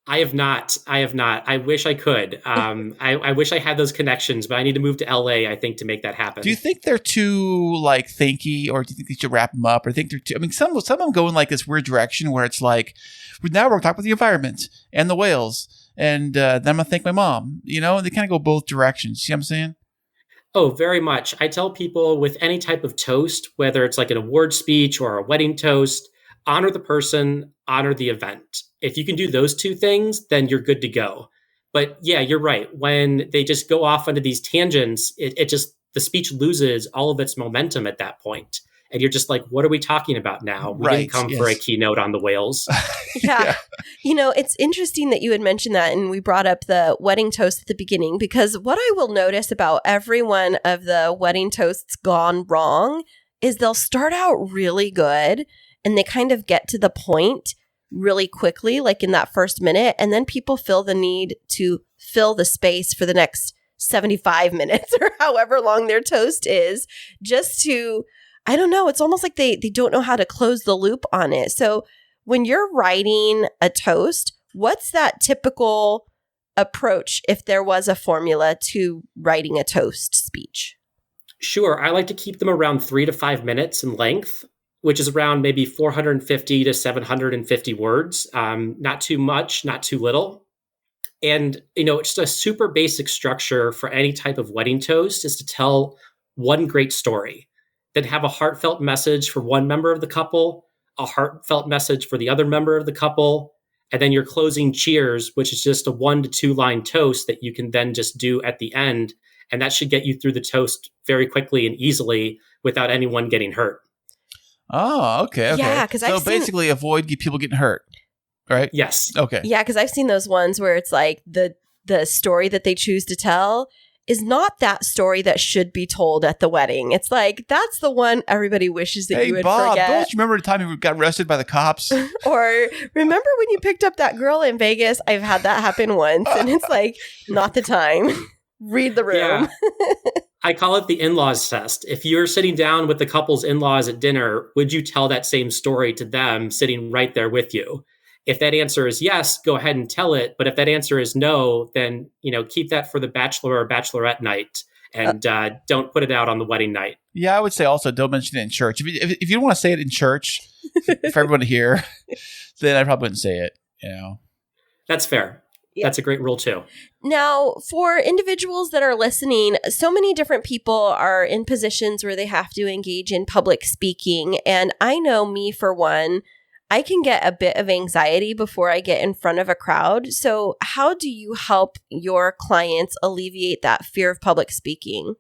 I have not. I wish I could. I wish I had those connections, but I need to move to LA, I think, to make that happen. Do you think they're too like thinky, or do you think they should wrap them up? Or think they're too? I mean, some of them go in like this weird direction where it's like, now we're talking about the environment and the whales, and then I'm gonna thank my mom. They kind of go both directions. See what I'm saying? Oh, very much. I tell people with any type of toast, whether it's like an award speech or a wedding toast, honor the person, honor the event. If you can do those two things, then you're good to go. But yeah, you're right. When they just go off onto these tangents, the speech loses all of its momentum at that point. And you're just like, what are we talking about now? We didn't come for a keynote on the whales. Yeah. It's interesting that you had mentioned that, and we brought up the wedding toast at the beginning, because what I will notice about every one of the wedding toasts gone wrong is they'll start out really good and they kind of get to the point really quickly, like in that first minute. And then people feel the need to fill the space for the next 75 minutes or however long their toast is, just to, I don't know, it's almost like they don't know how to close the loop on it. So when you're writing a toast, what's that typical approach if there was a formula to writing a toast speech? Sure. I like to keep them around 3 to 5 minutes in length, which is around maybe 450 to 750 words. Not too much, not too little. And, just a super basic structure for any type of wedding toast is to tell one great story, then have a heartfelt message for one member of the couple, a heartfelt message for the other member of the couple, and then your closing cheers, which is just a 1 to 2 line toast that you can then just do at the end. And that should get you through the toast very quickly and easily without anyone getting hurt. Oh, okay. Yeah, because basically avoid people getting hurt, right? Yes. Okay. Yeah, because I've seen those ones where it's like the story that they choose to tell is not that story that should be told at the wedding. It's like, that's the one everybody wishes that you would Bob, forget. don't you remember the time you got arrested by the cops? Or remember when you picked up that girl in Vegas? I've had that happen once, and it's like, not the time. Read the room. Yeah. I call it the in-laws test. If you're sitting down with the couple's in-laws at dinner, would you tell that same story to them sitting right there with you? If that answer is yes, go ahead and tell it. But if that answer is no, then, keep that for the bachelor or bachelorette night and don't put it out on the wedding night. Yeah, I would say also don't mention it in church. If you don't want to say it in church for everyone to hear, then I probably wouldn't say it. That's fair. Yeah. That's a great rule too. Now, for individuals that are listening, so many different people are in positions where they have to engage in public speaking. And I know me, for one, I can get a bit of anxiety before I get in front of a crowd. So how do you help your clients alleviate that fear of public speaking?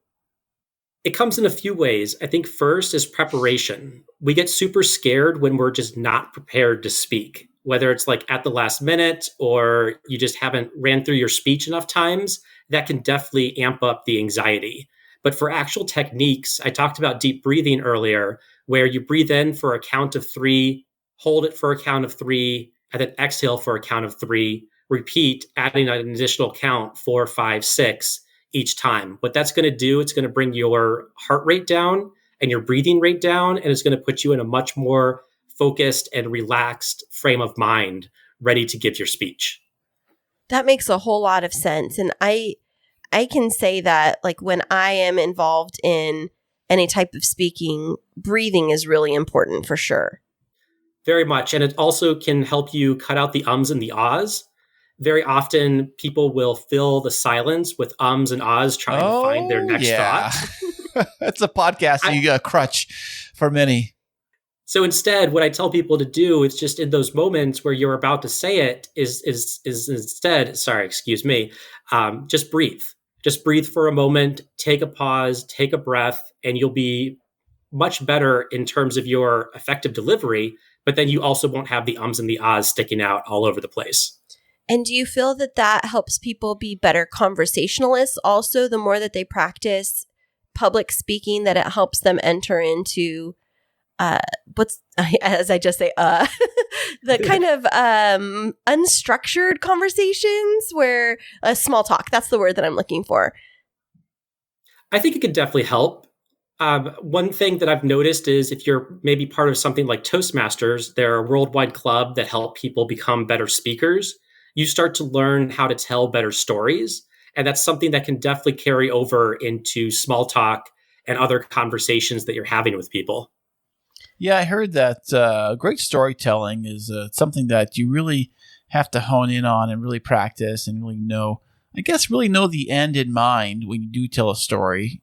It comes in a few ways. I think first is preparation. We get super scared when we're just not prepared to speak, whether it's like at the last minute or you just haven't ran through your speech enough times. That can definitely amp up the anxiety. But for actual techniques, I talked about deep breathing earlier, where you breathe in for a count of 3, hold it for a count of 3, and then exhale for a count of 3, repeat, adding an additional count, 4, 5, 6, each time. What that's going to do, it's going to bring your heart rate down and your breathing rate down, and it's going to put you in a much more focused and relaxed frame of mind, ready to give your speech. That makes a whole lot of sense. And I can say that, like, when I am involved in any type of speaking, breathing is really important for sure. Very much. And it also can help you cut out the ums and the ahs. Very often people will fill the silence with ums and ahs trying to find their next thought. It's a podcast. You got a crutch for many. So instead, what I tell people to do is just in those moments where you're about to say it is instead, just breathe. Just breathe for a moment, take a pause, take a breath, and you'll be much better in terms of your effective delivery. But then you also won't have the ums and the ahs sticking out all over the place. And do you feel that that helps people be better conversationalists also, the more that they practice public speaking, that it helps them enter into the kind of unstructured conversations where small talk, that's the word that I'm looking for. I think it could definitely help. One thing that I've noticed is if you're maybe part of something like Toastmasters, they're a worldwide club that help people become better speakers. You start to learn how to tell better stories. And that's something that can definitely carry over into small talk and other conversations that you're having with people. Yeah, I heard that great storytelling is something that you really have to hone in on and really practice and really know the end in mind when you do tell a story.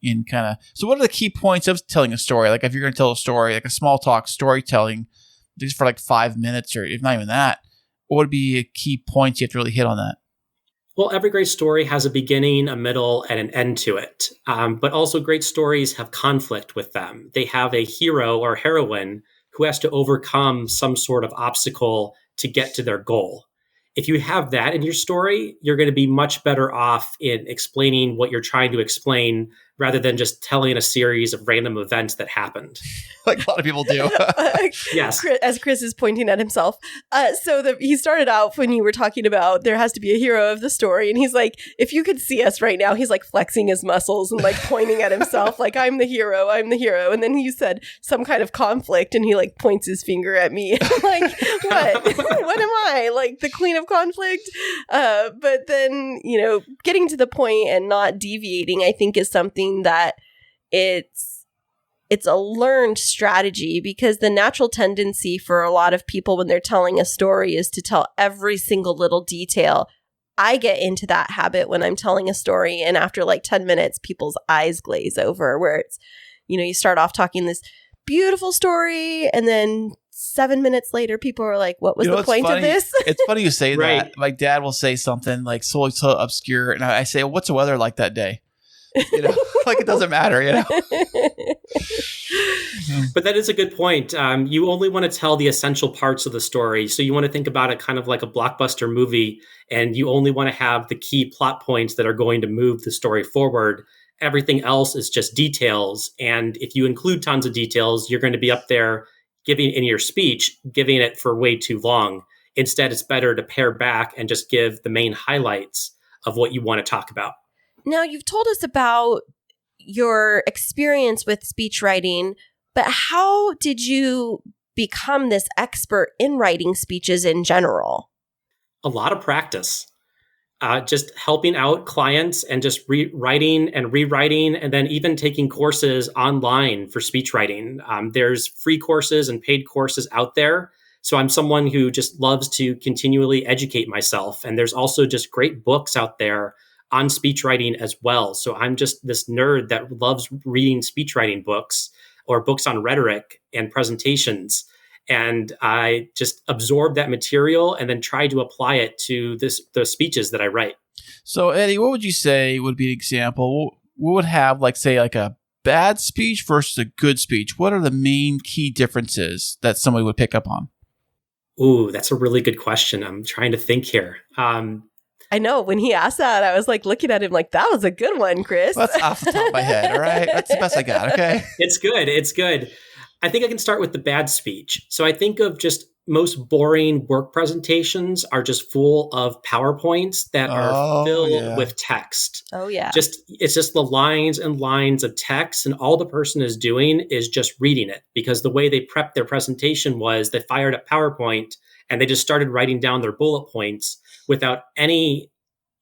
So what are the key points of telling a story? Like if you're going to tell a story, like a small talk storytelling, just for like 5 minutes or if not even that, what would be key points you have to really hit on that? Well, every great story has a beginning, a middle, and an end to it. But also great stories have conflict with them. They have a hero or heroine who has to overcome some sort of obstacle to get to their goal. If you have that in your story, you're going to be much better off in explaining what you're trying to explain rather than just telling a series of random events that happened. Like a lot of people do. Yes. As Kris is pointing at himself. He started out when you were talking about there has to be a hero of the story. And he's like, if you could see us right now, he's like flexing his muscles and like pointing at himself like, I'm the hero. And then you said some kind of conflict and he like points his finger at me. I'm like, what? What am I? Like the queen of conflict? But then, getting to the point and not deviating, I think is something that it's a learned strategy, because the natural tendency for a lot of people when they're telling a story is to tell every single little detail. I get into that habit when I'm telling a story, and after like 10 minutes, people's eyes glaze over, where it's, you start off talking this beautiful story, and then 7 minutes later, people are like, what was the point of this? It's funny you say Right. that. My dad will say something like so obscure, and I say, what's the weather like that day? Like it doesn't matter, But that is a good point. You only want to tell the essential parts of the story. So you want to think about it kind of like a blockbuster movie, and you only want to have the key plot points that are going to move the story forward. Everything else is just details. And if you include tons of details, you're going to be up there giving it for way too long. Instead, it's better to pare back and just give the main highlights of what you want to talk about. Now, you've told us about your experience with speech writing, but how did you become this expert in writing speeches in general? A lot of practice. just helping out clients and just writing and rewriting, and then even taking courses online for speech writing. There's free courses and paid courses out there. So I'm someone who just loves to continually educate myself. And there's also just great books out there on speech writing as well. So I'm just this nerd that loves reading speech writing books or books on rhetoric and presentations. And I just absorb that material and then try to apply it to the speeches that I write. So, Eddie, what would you say would be an example? What would have, like, say, like a bad speech versus a good speech? What are the main key differences that somebody would pick up on? Ooh, that's a really good question. I'm trying to think here. I know when he asked that, I was like looking at him like, that was a good one, Kris. Well, that's off the top of my head, all right? That's the best I got, okay? It's good. It's good. I think I can start with the bad speech. So I think of just most boring work presentations are just full of PowerPoints that are filled with text. Oh, yeah. It's just the lines and lines of text, and all the person is doing is just reading it, because the way they prepped their presentation was they fired up PowerPoint and they just started writing down their bullet points without any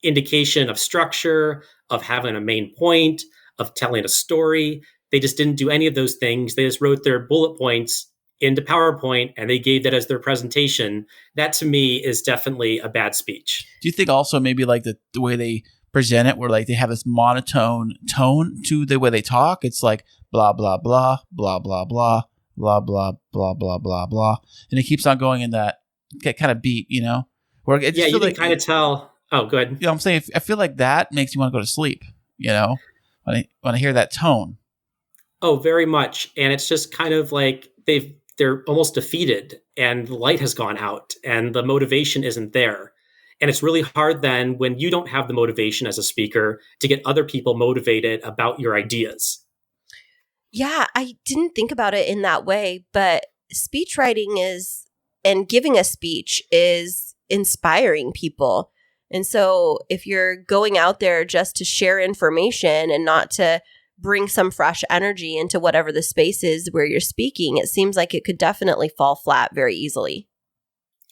indication of structure, of having a main point, of telling a story. They just didn't do any of those things. They just wrote their bullet points into PowerPoint and they gave that as their presentation. That to me is definitely a bad speech. Do you think also maybe like the way they present it, where like they have this monotone tone to the way they talk? It's like blah, blah, blah, blah, blah, blah, blah, blah, blah, blah, blah, blah. And it keeps on going in that kind of beat, you know? Where it you can kind of tell. Oh, good. You know what I'm saying? I feel like that makes you want to go to sleep, you know, when I hear that tone. Oh, very much. And it's just kind of like they're almost defeated and the light has gone out and the motivation isn't there. And it's really hard then when you don't have the motivation as a speaker to get other people motivated about your ideas. Yeah, I didn't think about it in that way, but speech writing and giving a speech is inspiring people. And so if you're going out there just to share information and not to bring some fresh energy into whatever the space is where you're speaking, it seems like it could definitely fall flat very easily.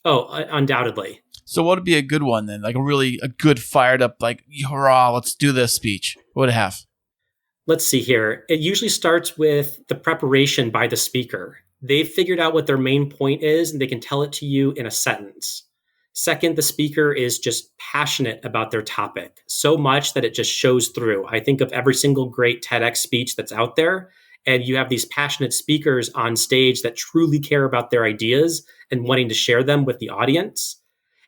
Oh, undoubtedly. So what would be a good one then? Like a good fired up, like, hurrah, let's do this speech. What would it have? Let's see here. It usually starts with the preparation by the speaker. They've figured out what their main point is and they can tell it to you in a sentence. Second, the speaker is just passionate about their topic, so much that it just shows through. I think of every single great TEDx speech that's out there, and you have these passionate speakers on stage that truly care about their ideas and wanting to share them with the audience.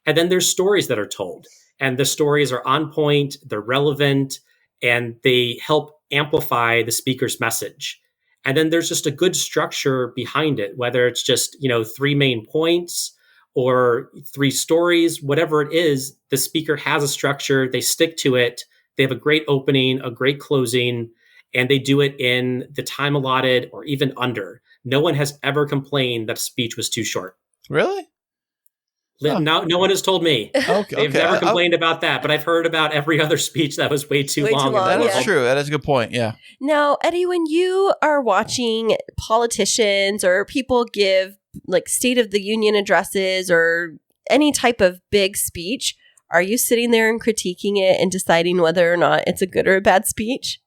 And then there's stories that are told, and the stories are on point, they're relevant, and they help amplify the speaker's message. And then there's just a good structure behind it, whether it's just, 3 main points or 3 stories, whatever it is, the speaker has a structure, they stick to it, they have a great opening, a great closing, and they do it in the time allotted or even under. No one has ever complained that a speech was too short. Really? No one has told me. Okay. They've never complained about that, but I've heard about every other speech that was way too long. That is true. That is a good point. Yeah. Now, Eddie, when you are watching politicians or people give like State of the Union addresses or any type of big speech, are you sitting there and critiquing it and deciding whether or not it's a good or a bad speech?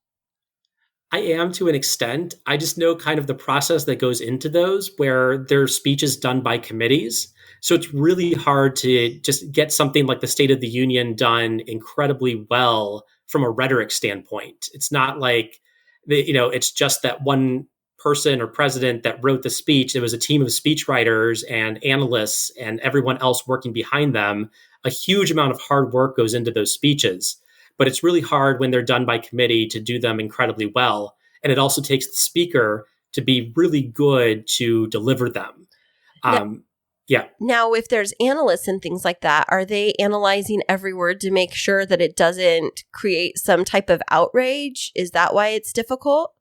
I am to an extent. I just know kind of the process that goes into those, where their speech is done by committees. So it's really hard to just get something like the State of the Union done incredibly well from a rhetoric standpoint. It's not like, it's just that one person or president that wrote the speech. It was a team of speechwriters and analysts and everyone else working behind them. A huge amount of hard work goes into those speeches, but it's really hard when they're done by committee to do them incredibly well. And it also takes the speaker to be really good to deliver them. Yeah. Now, if there's analysts and things like that, are they analyzing every word to make sure that it doesn't create some type of outrage? Is that why it's difficult?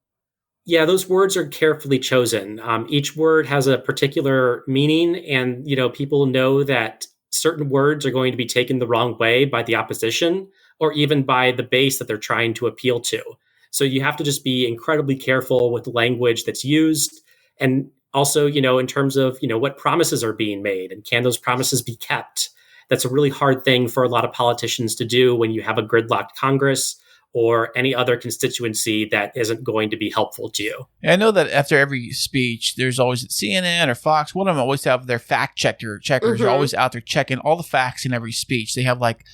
Yeah, those words are carefully chosen. Each word has a particular meaning, and people know that certain words are going to be taken the wrong way by the opposition or even by the base that they're trying to appeal to. So you have to just be incredibly careful with the language that's used, and also, in terms of what promises are being made and can those promises be kept. That's a really hard thing for a lot of politicians to do when you have a gridlocked Congress or any other constituency that isn't going to be helpful to you. And I know that after every speech, there's always CNN or Fox. One of them always have their fact checkers. Are always out there checking all the facts in every speech. They have like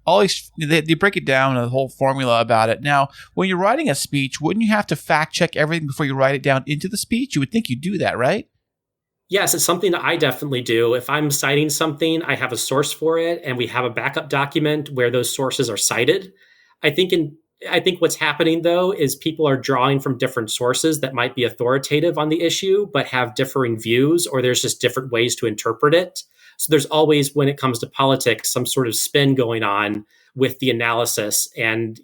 all these, they break it down, a whole formula about it. Now, when you're writing a speech, wouldn't you have to fact check everything before you write it down into the speech? You would think you do that, right? Yes, it's something that I definitely do. If I'm citing something, I have a source for it, and we have a backup document where those sources are cited. I think what's happening, though, is people are drawing from different sources that might be authoritative on the issue, but have differing views, or there's just different ways to interpret it. So there's always, when it comes to politics, some sort of spin going on with the analysis. And,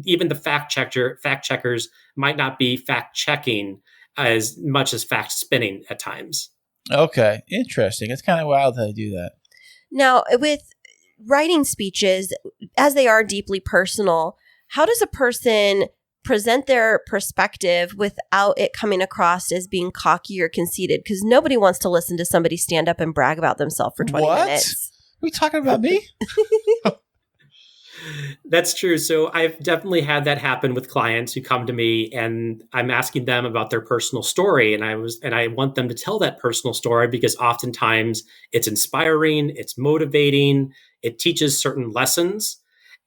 even the fact checkers might not be fact checking as much as fact spinning at times. Okay, interesting. It's kind of wild how they do that. Now, with writing speeches, as they are deeply personal, how does a person present their perspective without it coming across as being cocky or conceited? Because nobody wants to listen to somebody stand up and brag about themselves for 20 minutes. Are we talking about me? That's true. So I've definitely had that happen with clients who come to me and I'm asking them about their personal story. And I want them to tell that personal story because oftentimes it's inspiring, it's motivating, it teaches certain lessons.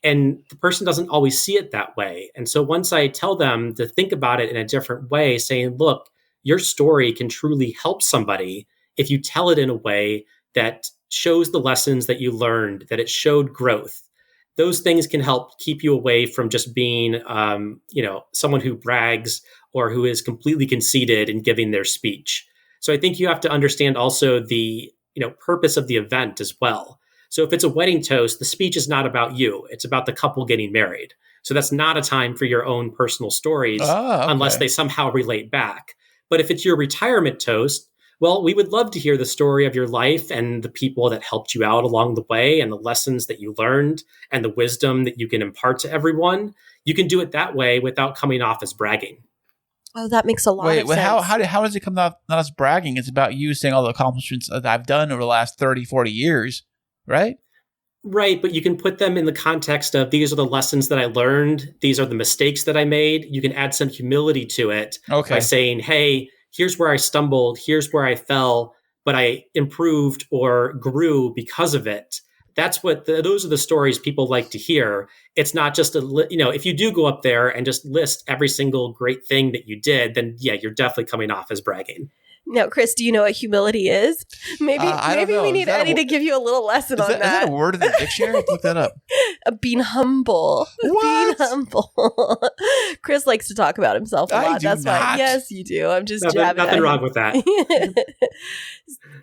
And the person doesn't always see it that way. And so once I tell them to think about it in a different way, saying, look, your story can truly help somebody if you tell it in a way that shows the lessons that you learned, that it showed growth. Those things can help keep you away from just being, someone who brags or who is completely conceited in giving their speech. So I think you have to understand also the, purpose of the event as well. So if it's a wedding toast, the speech is not about you. It's about the couple getting married. So that's not a time for your own personal stories unless they somehow relate back. But if it's your retirement toast, well, we would love to hear the story of your life and the people that helped you out along the way and the lessons that you learned and the wisdom that you can impart to everyone. You can do it that way without coming off as bragging. Oh, that makes a lot of sense. How does it come out not as bragging? It's about you saying all the accomplishments that I've done over the last 30, 40 years, right? Right, but you can put them in the context of these are the lessons that I learned. These are the mistakes that I made. You can add some humility to it by saying, hey, here's where I stumbled, here's where I fell, but I improved or grew because of it. That's those are the stories people like to hear. It's not just if you do go up there and just list every single great thing that you did, then yeah, you're definitely coming off as bragging. Now, Kris, do you know what humility is? Maybe we need Eddie to give you a little lesson on that. Is that a word in the dictionary? Look that up. Being humble. What? Being humble. Kris likes to talk about himself a lot. That's why. Yes, you do. I'm just jabbing. Nothing wrong with that.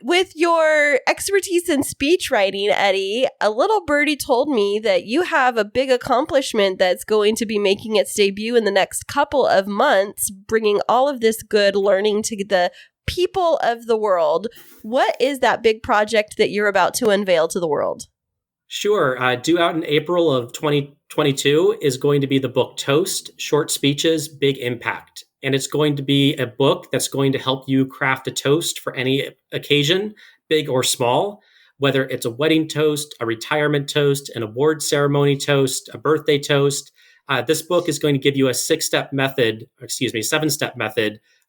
With your expertise in speech writing, Eddie, a little birdie told me that you have a big accomplishment that's going to be making its debut in the next couple of months, bringing all of this good learning to the people of the world. What is that big project that you're about to unveil to the world? Sure. Due out in April of 2022 is going to be the book Toast, Short Speeches, Big Impact. And it's going to be a book that's going to help you craft a toast for any occasion, big or small, whether it's a wedding toast, a retirement toast, an award ceremony toast, a birthday toast. This book is going to give you a 7-step method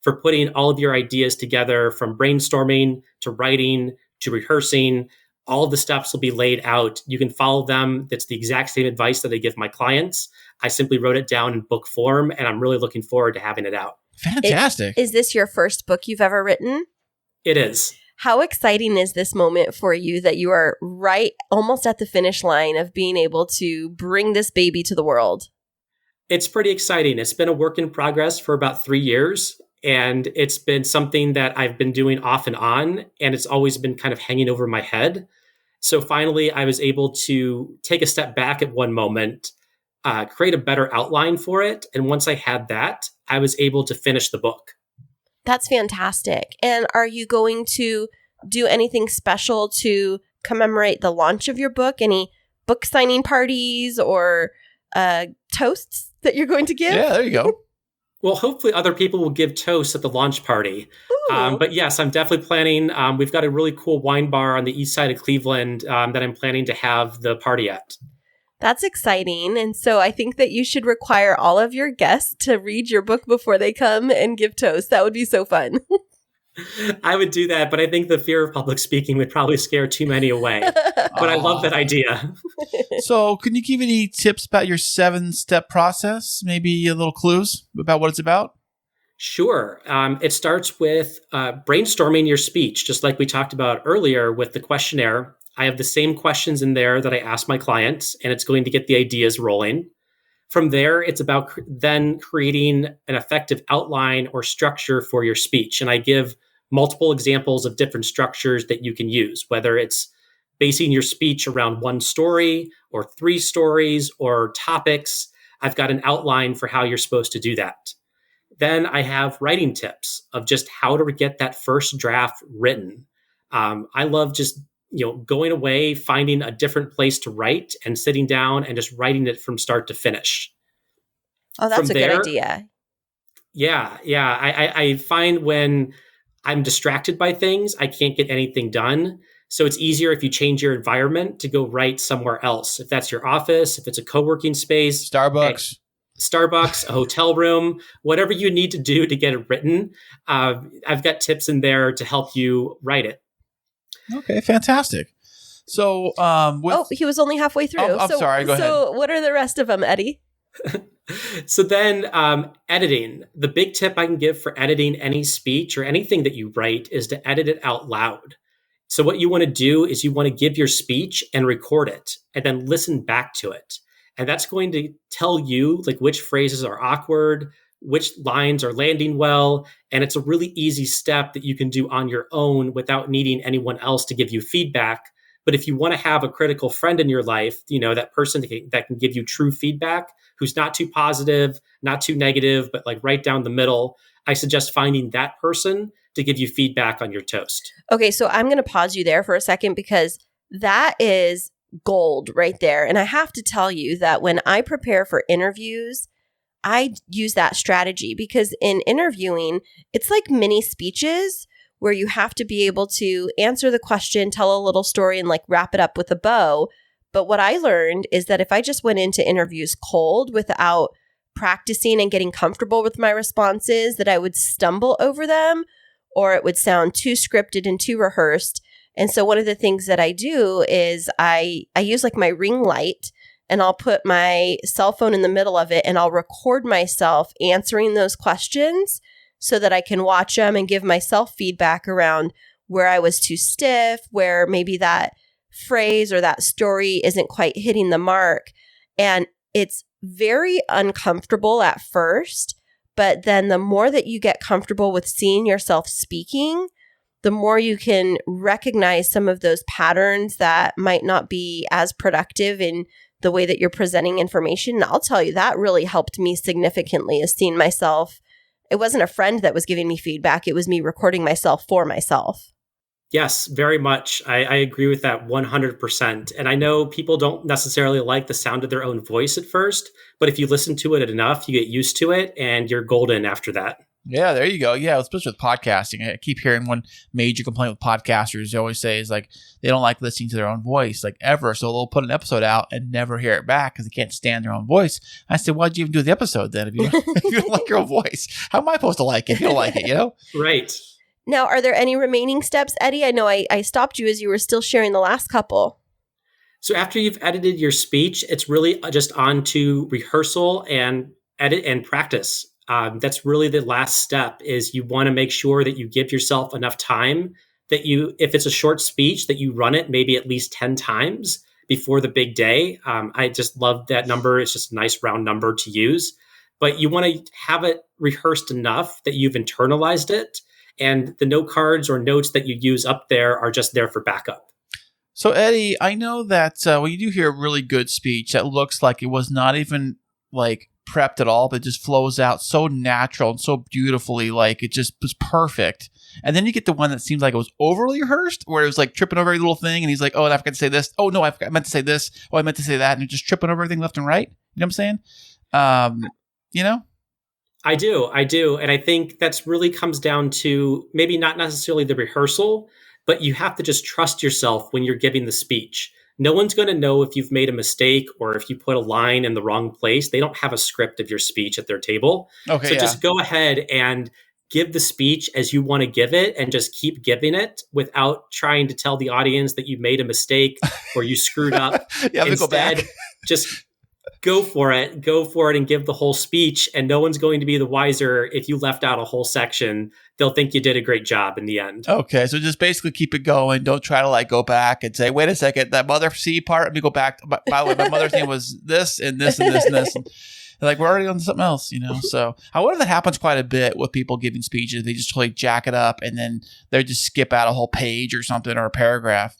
for putting all of your ideas together, from brainstorming to writing to rehearsing. All of the steps will be laid out. You can follow them. That's the exact same advice that I give my clients. I simply wrote it down in book form, and I'm really looking forward to having it out. Fantastic. Is this your first book you've ever written? It is. How exciting is this moment for you that you are right almost at the finish line of being able to bring this baby to the world? It's pretty exciting. It's been a work in progress for about 3 years. And it's been something that I've been doing off and on, and it's always been kind of hanging over my head. So finally, I was able to take a step back at one moment, create a better outline for it. And once I had that, I was able to finish the book. That's fantastic. And are you going to do anything special to commemorate the launch of your book? Any book signing parties or toasts that you're going to give? Yeah, there you go. Well, hopefully other people will give toast at the launch party. Ooh. But yes, I'm definitely planning. We've got a really cool wine bar on the east side of Cleveland that I'm planning to have the party at. That's exciting. And so I think that you should require all of your guests to read your book before they come and give toast. That would be so fun. I would do that, but I think the fear of public speaking would probably scare too many away. But I love that idea. So can you give any tips about your 7-step process? Maybe a little clues about what it's about? Sure. It starts with brainstorming your speech, just like we talked about earlier with the questionnaire. I have the same questions in there that I ask my clients, and it's going to get the ideas rolling. From there, it's about then creating an effective outline or structure for your speech. And I give multiple examples of different structures that you can use, whether it's basing your speech around one story or 3 stories or topics. I've got an outline for how you're supposed to do that. Then I have writing tips of just how to get that first draft written. I love just going away, finding a different place to write and sitting down and just writing it from start to finish. Oh, that's a good idea. Yeah. I find when I'm distracted by things, I can't get anything done. So it's easier if you change your environment to go write somewhere else. If that's your office, if it's a co-working space, Starbucks, a hotel room, whatever you need to do to get it written. I've got tips in there to help you write it. Okay, fantastic. So, he was only halfway through. I'm sorry. Go ahead. So, what are the rest of them, Eddie? So then, editing. The big tip I can give for editing any speech or anything that you write is to edit it out loud. So what you want to do is you want to give your speech and record it, and then listen back to it. And that's going to tell you like which phrases are awkward, which lines are landing well. And it's a really easy step that you can do on your own without needing anyone else to give you feedback. But if you want to have a critical friend in your life, that person that can give you true feedback, who's not too positive, not too negative, but like right down the middle, I suggest finding that person to give you feedback on your toast. Okay, so I'm going to pause you there for a second because that is gold right there. And I have to tell you that when I prepare for interviews, I use that strategy because in interviewing, it's like mini speeches where you have to be able to answer the question, tell a little story, and like wrap it up with a bow. But what I learned is that if I just went into interviews cold without practicing and getting comfortable with my responses, that I would stumble over them or it would sound too scripted and too rehearsed. And so one of the things that I do is I use like my ring light and I'll put my cell phone in the middle of it and I'll record myself answering those questions so that I can watch them and give myself feedback around where I was too stiff, where maybe that phrase or that story isn't quite hitting the mark. And it's very uncomfortable at first, but then the more that you get comfortable with seeing yourself speaking, the more you can recognize some of those patterns that might not be as productive in the way that you're presenting information. And I'll tell you, that really helped me significantly, is seeing myself. It wasn't a friend that was giving me feedback. It was me recording myself for myself. Yes, very much. I agree with that 100%. And I know people don't necessarily like the sound of their own voice at first, but if you listen to it enough, you get used to it and you're golden after that. Yeah, there you go. Yeah, especially with podcasting. I keep hearing one major complaint with podcasters they always say is like they don't like listening to their own voice, like ever. So they'll put an episode out and never hear it back because they can't stand their own voice. I said, why'd you even do the episode then if you don't like your own voice? How am I supposed to like it if you don't like it, Right. Now, are there any remaining steps, Eddie? I know I stopped you as you were still sharing the last couple. So after you've edited your speech, it's really just on to rehearsal and edit and practice. That's really the last step. Is you want to make sure that you give yourself enough time that if it's a short speech, that you run it maybe at least 10 times before the big day. I just love that number. It's just a nice round number to use, but you want to have it rehearsed enough that you've internalized it. And the note cards or notes that you use up there are just there for backup. So Eddie, I know that when you do hear a really good speech that looks like it was not even like prepped at all, but it just flows out so natural and so beautifully, like it just was perfect. And then you get the one that seems like it was overly rehearsed, where it was like tripping over every little thing, and he's like, "Oh, and I forgot to say this. Oh no, I meant to say this. Oh, I meant to say that," and you're just tripping over everything left and right. You know what I'm saying? I do. I do. And I think that's really comes down to maybe not necessarily the rehearsal, but you have to just trust yourself when you're giving the speech. No one's going to know if you've made a mistake or if you put a line in the wrong place. They don't have a script of your speech at their table. Okay, So yeah. just go ahead and give the speech as you want to give it and just keep giving it without trying to tell the audience that you made a mistake or you screwed up. You have to go back. Instead, just go for it and give the whole speech. And no one's going to be the wiser if you left out a whole section. They'll think you did a great job in the end. Okay, so just basically keep it going. Don't try to like go back and say, wait a second, that mother C part, let me go back. By the way, my mother's name was this and this and this and this. And like, we're already on something else, you know? So I wonder if that happens quite a bit with people giving speeches. They just totally jack it up and then they just skip out a whole page or something or a paragraph.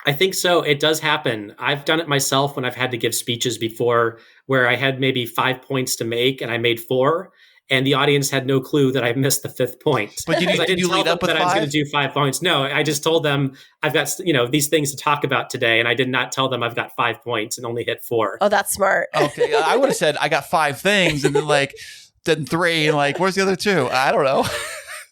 I think so. It does happen. I've done it myself when I've had to give speeches before where I had maybe 5 points to make and I made 4. And the audience had no clue that I missed the 5th point. But I didn't you tell lead them up with that I was 5? going to do 5 points. No, I just told them I've got these things to talk about today, and I did not tell them I've got 5 points and only hit 4. Oh, that's smart. Okay, I would have said I got 5 things and then 3 and like, where's the other 2? I don't know.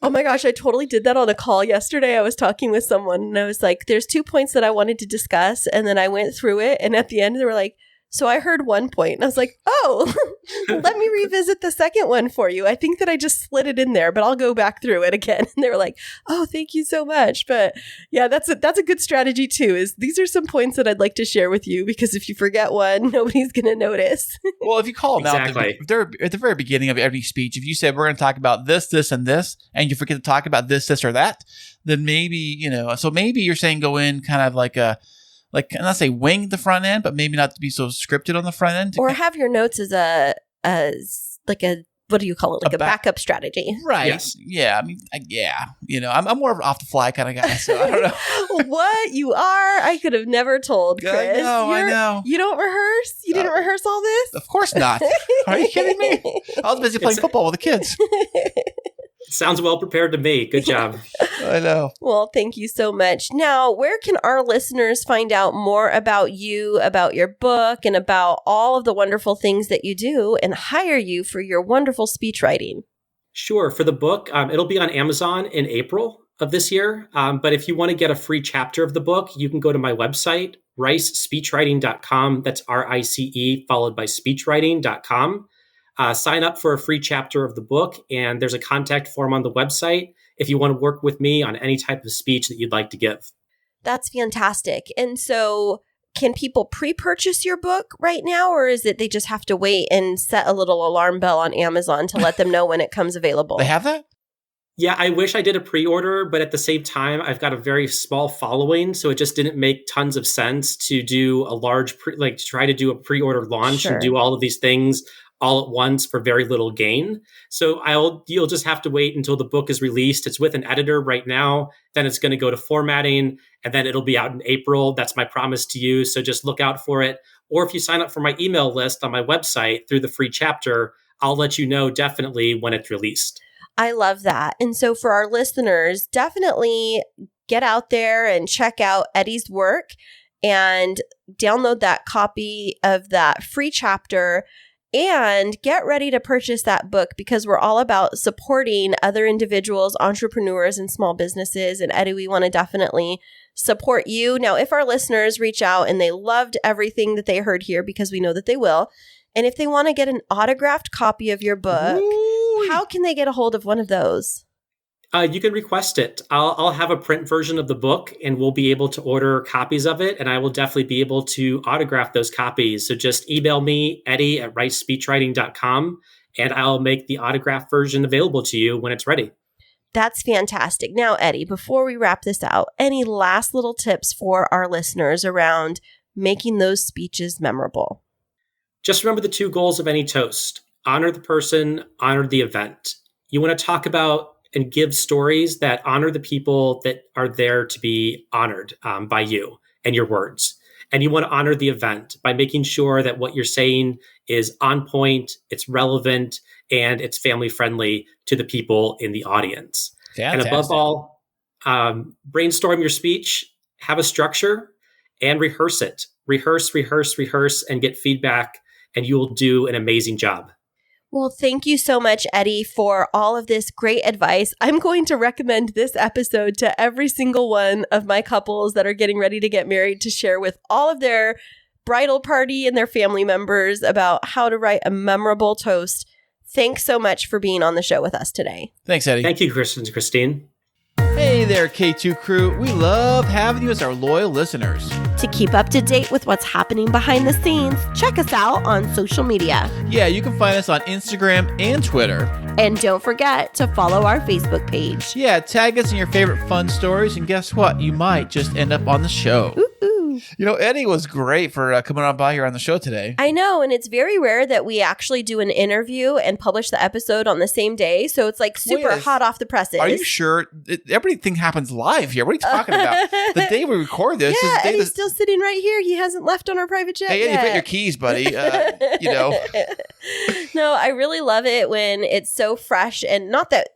Oh my gosh, I totally did that on a call yesterday. I was talking with someone and I was like, there's 2 points that I wanted to discuss. And then I went through it. And at the end, they were like, so I heard 1 point. And I was like, oh, let me revisit the second one for you. I think that I just slid it in there, but I'll go back through it again. And they were like, oh, thank you so much. But yeah, that's a good strategy too, is these are some points that I'd like to share with you because if you forget one, nobody's going to notice. Well, if you call them Exactly. out, they're at the very beginning of every speech. If you said, we're going to talk about this, this, and this, and you forget to talk about this, this, or that, then maybe, so maybe you're saying go in kind of like not say wing the front end, but maybe not to be so scripted on the front end. Or have your notes as like a, what do you call it? Like a backup strategy. Right. Yes. Yeah. I mean, yeah. I'm more of an off the fly kind of guy, so I don't know. What you are, I could have never told, Chris. I know. You don't rehearse? You didn't rehearse all this? Of course not. Are you kidding me? I was busy playing football with the kids. Sounds well prepared to me. Good job. I know. Well, thank you so much. Now, where can our listeners find out more about you, about your book, and about all of the wonderful things that you do and hire you for your wonderful speech writing? Sure. For the book, it'll be on Amazon in April of this year. But if you want to get a free chapter of the book, you can go to my website, ricespeechwriting.com. That's RICE followed by speechwriting.com. Sign up for a free chapter of the book, and there's a contact form on the website if you want to work with me on any type of speech that you'd like to give. That's fantastic. And so can people pre-purchase your book right now, or is it they just have to wait and set a little alarm bell on Amazon to let them know when it comes available? They have that? Yeah, I wish I did a pre-order, but at the same time, I've got a very small following, so it just didn't make tons of sense to do a large, try to do a pre-order launch Sure. and do all of these things all at once for very little gain. So you'll just have to wait until the book is released. It's with an editor right now. Then it's going to go to formatting, and then it'll be out in April. That's my promise to you. So just look out for it. Or if you sign up for my email list on my website through the free chapter, I'll let you know definitely when it's released. I love that. And so for our listeners, definitely get out there and check out Eddie's work and download that copy of that free chapter and get ready to purchase that book because we're all about supporting other individuals, entrepreneurs, and small businesses. And Eddie, we want to definitely support you. Now, if our listeners reach out and they loved everything that they heard here, because we know that they will, and if they want to get an autographed copy of your book, how can they get a hold of one of those? You can request it. I'll have a print version of the book, and we'll be able to order copies of it, and I will definitely be able to autograph those copies. So just email me, eddie@writespeechwriting.com, and I'll make the autograph version available to you when it's ready. That's fantastic. Now, Eddie, before we wrap this out, any last little tips for our listeners around making those speeches memorable? Just remember the 2 goals of any toast. Honor the person, honor the event. You want to talk about and give stories that honor the people that are there to be honored by you and your words. And you want to honor the event by making sure that what you're saying is on point, it's relevant, and it's family friendly to the people in the audience. Fantastic. And above all, brainstorm your speech, have a structure, and rehearse it. Rehearse, and get feedback, and you will do an amazing job. Well, thank you so much, Eddie, for all of this great advice. I'm going to recommend this episode to every single one of my couples that are getting ready to get married to share with all of their bridal party and their family members about how to write a memorable toast. Thanks so much for being on the show with us today. Thanks, Eddie. Thank you, Kris and Kristine. Hey there, K2 crew. We love having you as our loyal listeners. To keep up to date with what's happening behind the scenes, check us out on social media. Yeah, you can find us on Instagram and Twitter. And don't forget to follow our Facebook page. Yeah, tag us in your favorite fun stories, and guess what? You might just end up on the show. Ooh. You know, Eddie was great for coming on by here on the show today. I know, and it's very rare that we actually do an interview and publish the episode on the same day, so it's like super hot off the presses. Are you sure? Everything happens live here. What are you talking about? The day we record this is the day Eddie's still sitting right here. He hasn't left on our private jet Hey, Eddie, yet. put your keys, buddy. You know. No, I really love it when it's so fresh, and not that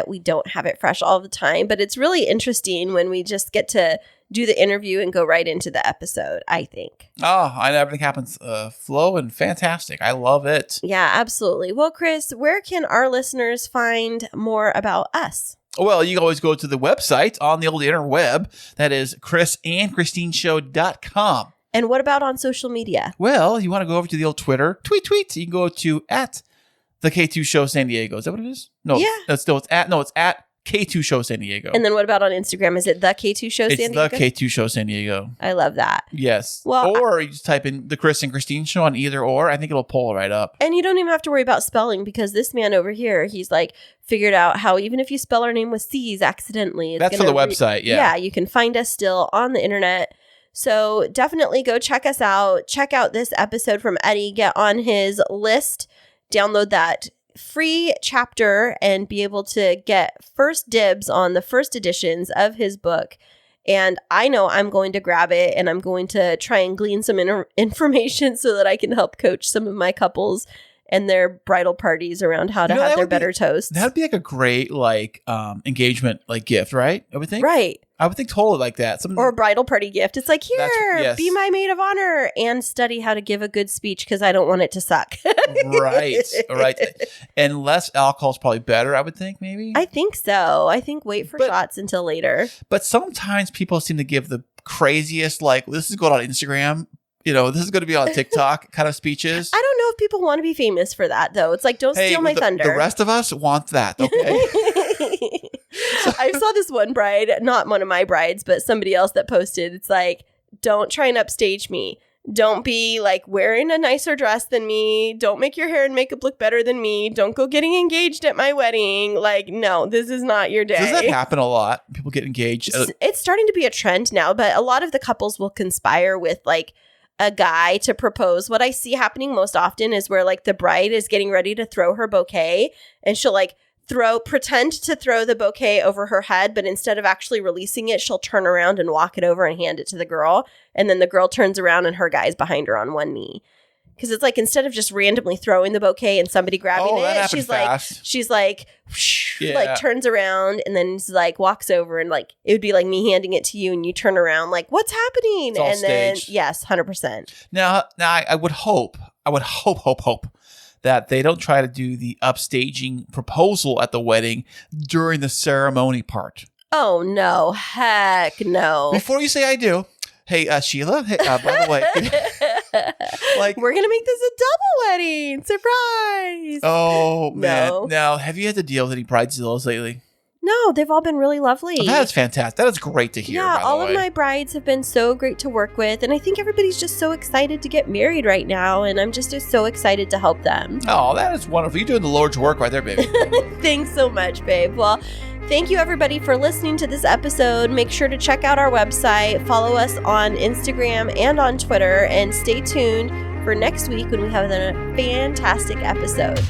we don't have it fresh all the time, but it's really interesting when we just get to do the interview and go right into the episode, I think. Oh, I know everything happens flow and fantastic. I love it. Yeah, absolutely. Well, Kris, where can our listeners find more about us? Well, you can always go to the website on the old interweb. That is krisandkristineshow.com. And what about on social media? Well, you want to go over to the old Twitter, tweet. You can go to at the K2 Show San Diego. Is that what it is? No, yeah. It's at K2 Show San Diego. And then what about on Instagram? Is it the K2 Show San Diego? It's the K2 Show San Diego. I love that. Yes. Well, or you just type in the Kris and Kristine Show on either or. I think it'll pull right up. And you don't even have to worry about spelling, because this man over here, he's like figured out how even if you spell our name with C's accidentally, that's for the website. Yeah, you can find us still on the internet. So definitely go check us out. Check out this episode from Eddie. Get on his list. Download that free chapter and be able to get first dibs on the first editions of his book. And I know I'm going to grab it, and I'm going to try and glean some information so that I can help coach some of my couples and their bridal parties around how to have their better toasts. That'd be like a great engagement gift, right? I would think. Right. I would think totally like that. Or a bridal party gift. It's like, here, yes. Be my maid of honor and study how to give a good speech, because I don't want it to suck. Right. And less alcohol is probably better, I would think, maybe. I think so. I think wait for shots until later. But sometimes people seem to give the craziest, this is going on Instagram. You know, this is going to be on TikTok kind of speeches. I don't know if people want to be famous for that, though. It's like, don't steal my thunder. The rest of us want that, okay? I saw this one bride, not one of my brides, but somebody else that posted, it's like, don't try and upstage me. Don't be wearing a nicer dress than me. Don't make your hair and makeup look better than me. Don't go getting engaged at my wedding. No, this is not your day. Does that happen a lot? People get engaged? It's starting to be a trend now, but a lot of the couples will conspire with a guy to propose. What I see happening most often is where the bride is getting ready to throw her bouquet, and she'll pretend to throw the bouquet over her head, but instead of actually releasing it, she'll turn around and walk it over and hand it to the girl. And then the girl turns around and her guy's behind her on one knee. Because it's instead of just randomly throwing the bouquet and somebody grabbing it, she's turns around and then walks over, and it would be like me handing it to you and you turn around what's happening? It's all and then staged. yes, 100%. Now I would hope that they don't try to do the upstaging proposal at the wedding during the ceremony part. Oh no, heck no. Before you say I do, hey Sheila, by the way, we're gonna make this a double wedding surprise. Oh man! No. Now, have you had to deal with any bridezillas lately? No, they've all been really lovely. Oh, that's fantastic. That is great to hear. Yeah, by the all way. of my brides have been so great to work with, and I think everybody's just so excited to get married right now, and I'm just so excited to help them. Oh, that is wonderful. You're doing the Lord's work right there, baby. Thanks so much, babe. Well, thank you everybody for listening to this episode. Make sure to check out our website, follow us on Instagram and on Twitter, and stay tuned for next week when we have a fantastic episode.